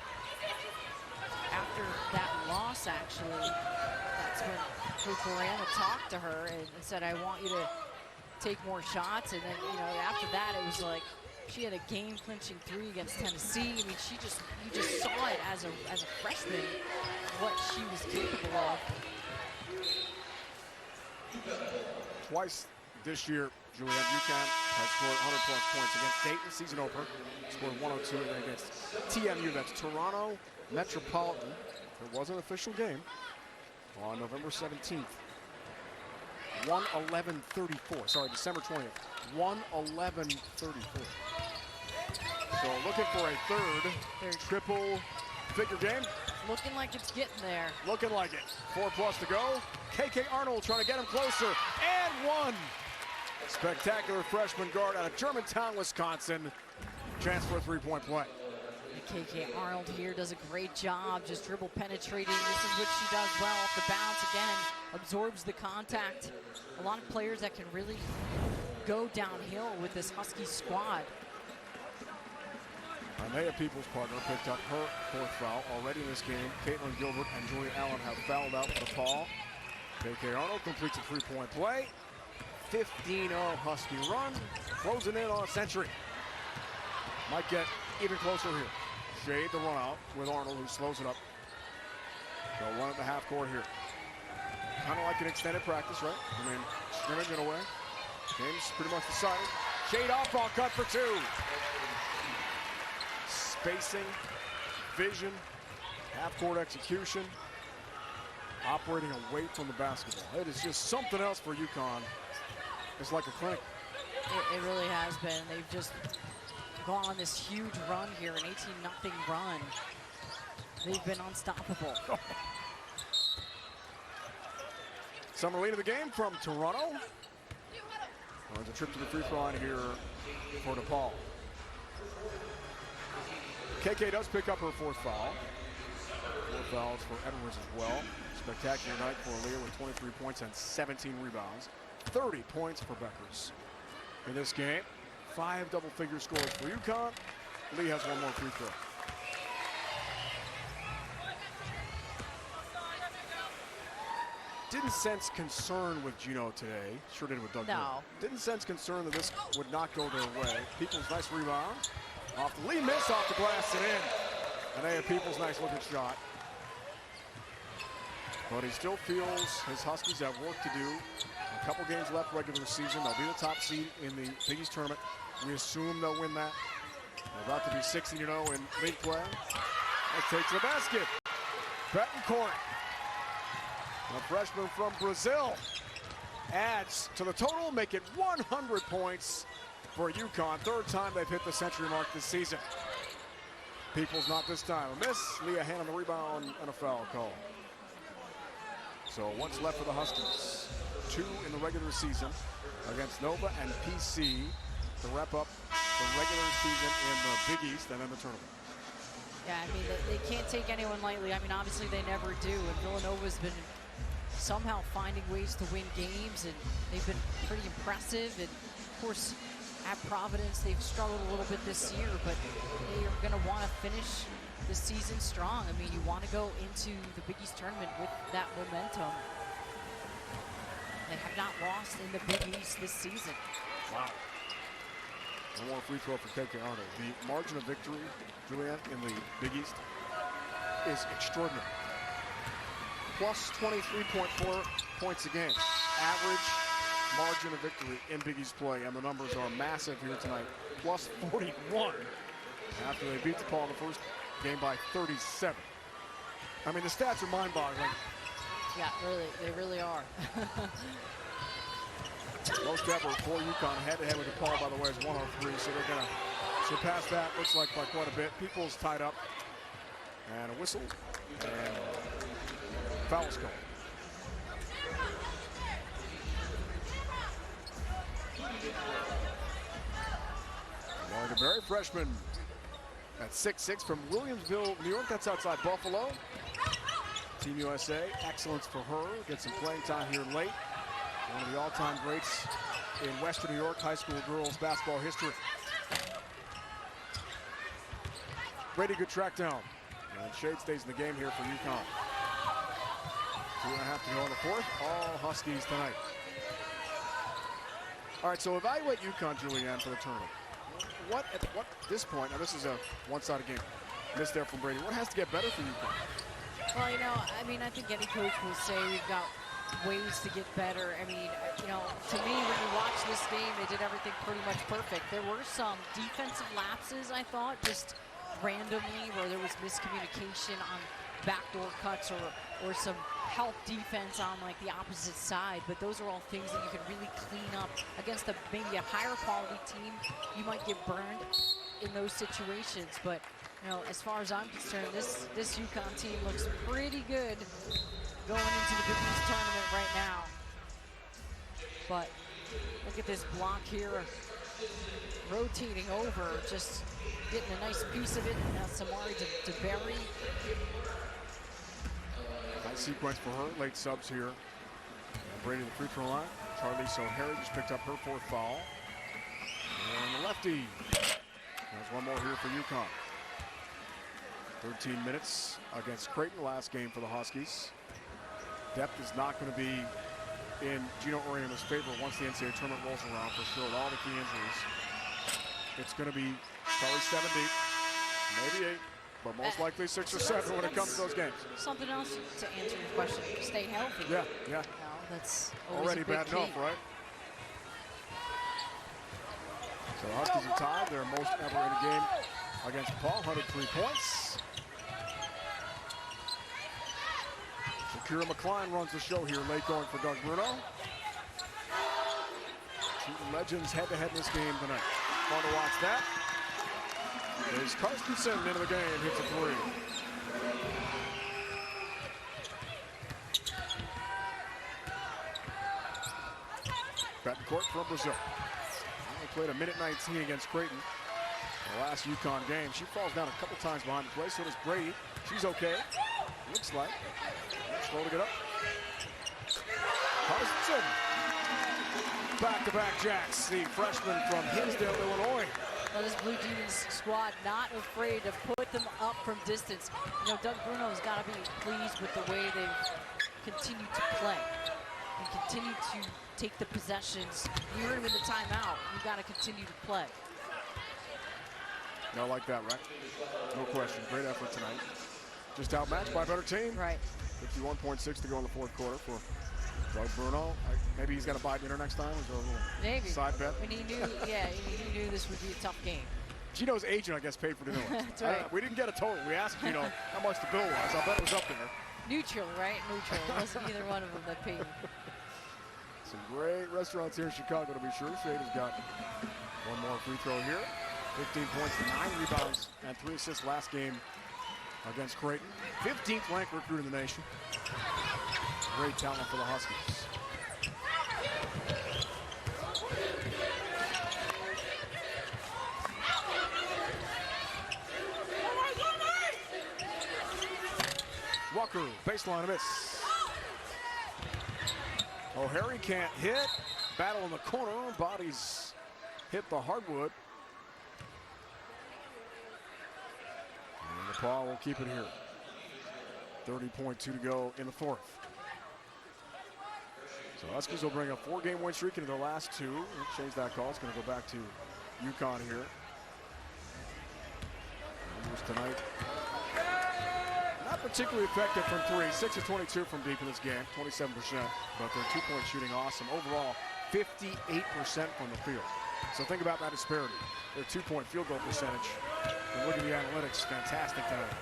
After that loss, actually, that's when Bukarana talked to her and said, I want you to take more shots. And then, you know, after that, it was like she had a game-clinching three against Tennessee. I mean, you just saw it as a freshman, what she was capable of. Twice this year, Juliet UConn has scored 100-plus points against Dayton, season opener. Scored 102, and then against TMU, that's Toronto Metropolitan. It was an official game on November 17th. 111-34. Sorry, December 20th. 111-34. So looking for a third triple figure game. Looking like it's getting there. Looking like it. 4+ to go. KK Arnold trying to get him closer. And one. Spectacular freshman guard out of Germantown, Wisconsin. Chance for a three-point play. KK Arnold here does a great job just dribble penetrating. This is what she does well off the bounce. Again, absorbs the contact. A lot of players that can really go downhill with this Husky squad. Anaya Peoples' partner picked up her fourth foul already in this game. Caitlin Gilbert and Julia Allen have fouled out for DePaul. KK Arnold completes a three-point play. 15-0 Husky run. Closing in on a century. Might get even closer here. Shade the run out with Arnold, who slows it up. So one at the half court here. Kind of like an extended practice, right? I mean, scrimmage in a way. Game's pretty much decided. Shade off ball cut for two. Spacing, vision, half court execution, operating away from the basketball. It is just something else for UConn. It's like a clinic. It really has been. They've just gone on this huge run here, an 18-0 run. They've been unstoppable. Summer lead of the game from Toronto. There's a trip to the free throw line here for DePaul. KK does pick up her fourth foul. 4 fouls for Edwards as well. Spectacular night for Aaliyah with 23 points and 17 rebounds. 30 points for Beckers. In this game, 5 double-figure scores for UConn. Lee has one more free throw. Didn't sense concern with Gino today. Sure did with Doug. No. Didn't sense concern that this would not go their way. Peoples' nice rebound. Off the Lee miss, off the glass and in. Anaya Peoples' nice looking shot. But he still feels his Huskies have work to do. A couple games left regular season. They'll be the top seed in the Big East tournament. We assume they'll win that. They're about to be 16-0 in league play. That takes the basket. Betancourt, a freshman from Brazil, adds to the total, make it 100 points for UConn. Third time they've hit the century mark this season. Peoples not this time. A miss. Leah Hand on the rebound and a foul call. So what's left for the Huskies? 2 in the regular season against Nova and PC to wrap up the regular season in the Big East and then the tournament. Yeah, I mean, they can't take anyone lightly. I mean, obviously they never do. And Villanova's been somehow finding ways to win games, and they've been pretty impressive. And of course, at Providence, they've struggled a little bit this year, but they are going to want to finish the season strong. I mean, you want to go into the Big East tournament with that momentum. They have not lost in the Big East this season. Wow. One more free throw for KK Arnold. The margin of victory, Julianne, in the Big East is extraordinary. Plus 23.4 points a game. Average margin of victory in Big East play, and the numbers are massive here tonight. Plus 41 after they beat DePaul in the first game by 37. I mean, the stats are mind-boggling. Yeah, really, they really are. Most ever for UConn, head-to-head with DePaul, by the way, is 103, so they're going to surpass that, looks like, by quite a bit. Peoples tied up, and a whistle, and foul is called. Lauren DeBerry, freshman at 6'6" from Williamsville, New York. That's outside Buffalo. Team USA, excellence for her. Gets some playing time here late. One of the all-time greats in Western New York high school girls basketball history. Brady, good track down. And Shade stays in the game here for UConn. 2.5 to go in the fourth. All Huskies tonight. All right, so evaluate UConn, Julianne, for the tournament. What at this point, now this is a one-sided game. Missed there from Brady. What has to get better for UConn? Well, you know, I mean, I think any coach will say we've got ways to get better. I mean, you know, to me, when you watch this game, they did everything pretty much perfect. There were some defensive lapses, I thought, just randomly, where there was miscommunication on backdoor cuts or some help defense on like the opposite side, but those are all things that you can really clean up against maybe a higher quality team. You might get burned in those situations, but you know, as far as I'm concerned, this UConn team looks pretty good going into the Big East tournament right now. But look at this block here, rotating over, just getting a nice piece of it. Now Samari DeBerry. Nice sequence for her. Late subs here. And Brady to the free throw line. Charlie Soharie just picked up her fourth foul. And the lefty. There's one more here for UConn. 13 minutes against Creighton, last game for the Huskies. Depth is not going to be in Gino Auriemma's favor once the NCAA tournament rolls around, for sure, with all the key injuries. It's going to be probably 7 deep, maybe 8, but most likely 6 or 7 when it comes to those games. Something else to answer your question, stay healthy. Yeah, yeah. No, that's always already a big bad key. enough, right? So the Huskies are tied. They're most ever in a game against DePaul, 103 points. Shakira McCline runs the show here, late going for Doug Bruno. Two legends head-to-head in this game tonight. Fun to watch that. There's Carstensen into the game, hits a three. Back to court from Brazil. They played a minute 19 against Creighton. The last UConn game. She falls down a couple times behind the play, so does Brady. She's okay. Looks like. Slow to get up. Carstensen. Back-to-back jacks. The freshman from Hinsdale, Illinois. Well, this Blue Demons squad not afraid to put them up from distance. You know, Doug Bruno's got to be pleased with the way they've continued to play and continue to take the possessions. You heard him in the timeout. You got to continue to play. I like that, right? No question. Great effort tonight. Just outmatched by a better team. Right. 51.6 to go in the fourth quarter for Doug Bruno. Maybe he's got to buy dinner next time. Is there a little Maybe. side bet? When he knew, yeah, he knew this would be a tough game. Gino's agent, I guess, paid for dinner. That's right. We didn't get a total. We asked Gino how much the bill was. I bet it was up there. Neutral, right? Neutral. It wasn't either one of them that paid. Some great restaurants here in Chicago, to be sure. Shade has got one more free throw here. 15 points, 9 rebounds, and 3 assists last game against Creighton. 15th ranked recruit in the nation. Great talent for the Huskies. Walker, baseline miss. O'Hare can't hit. Battle in the corner. Bodies hit the hardwood. And DePaul will keep it here. 30.2 to go in the fourth. So Huskies will bring a 4-game win streak into their last 2. We'll change that call. It's going to go back to UConn here. Numbers tonight. Not particularly effective from 3. 6 of 22 from deep in this game, 27%. But their 2-point shooting awesome. Overall, 58% from the field. So think about that disparity. Their 2-point field goal percentage. And look at the analytics, fantastic tonight.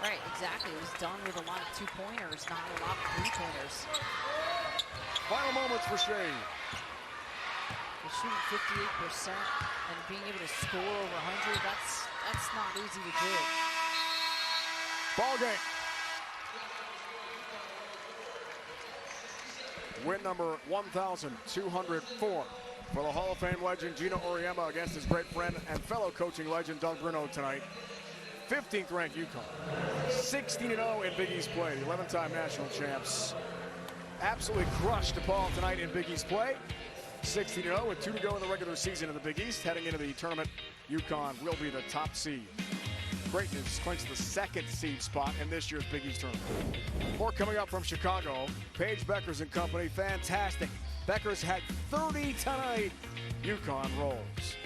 Right, exactly. It was done with a lot of 2-pointers, not a lot of 3-pointers. Final moments for Shea. They're shooting 58% and being able to score over 100, that's not easy to do. Ball game. Win number 1,204 for the Hall of Fame legend Gino Auriemma against his great friend and fellow coaching legend Doug Bruno tonight. 15th ranked UConn. 16-0 in Big East play. The 11-time national champs absolutely crushed DePaul tonight in Big East play. 16-0 with 2 to go in the regular season in the Big East. Heading into the tournament, UConn will be the top seed. Creighton has clinched the 2nd seed spot in this year's Big East tournament. More coming up from Chicago. Paige Beckers and company, fantastic. Beckers had 30 tonight. UConn rolls.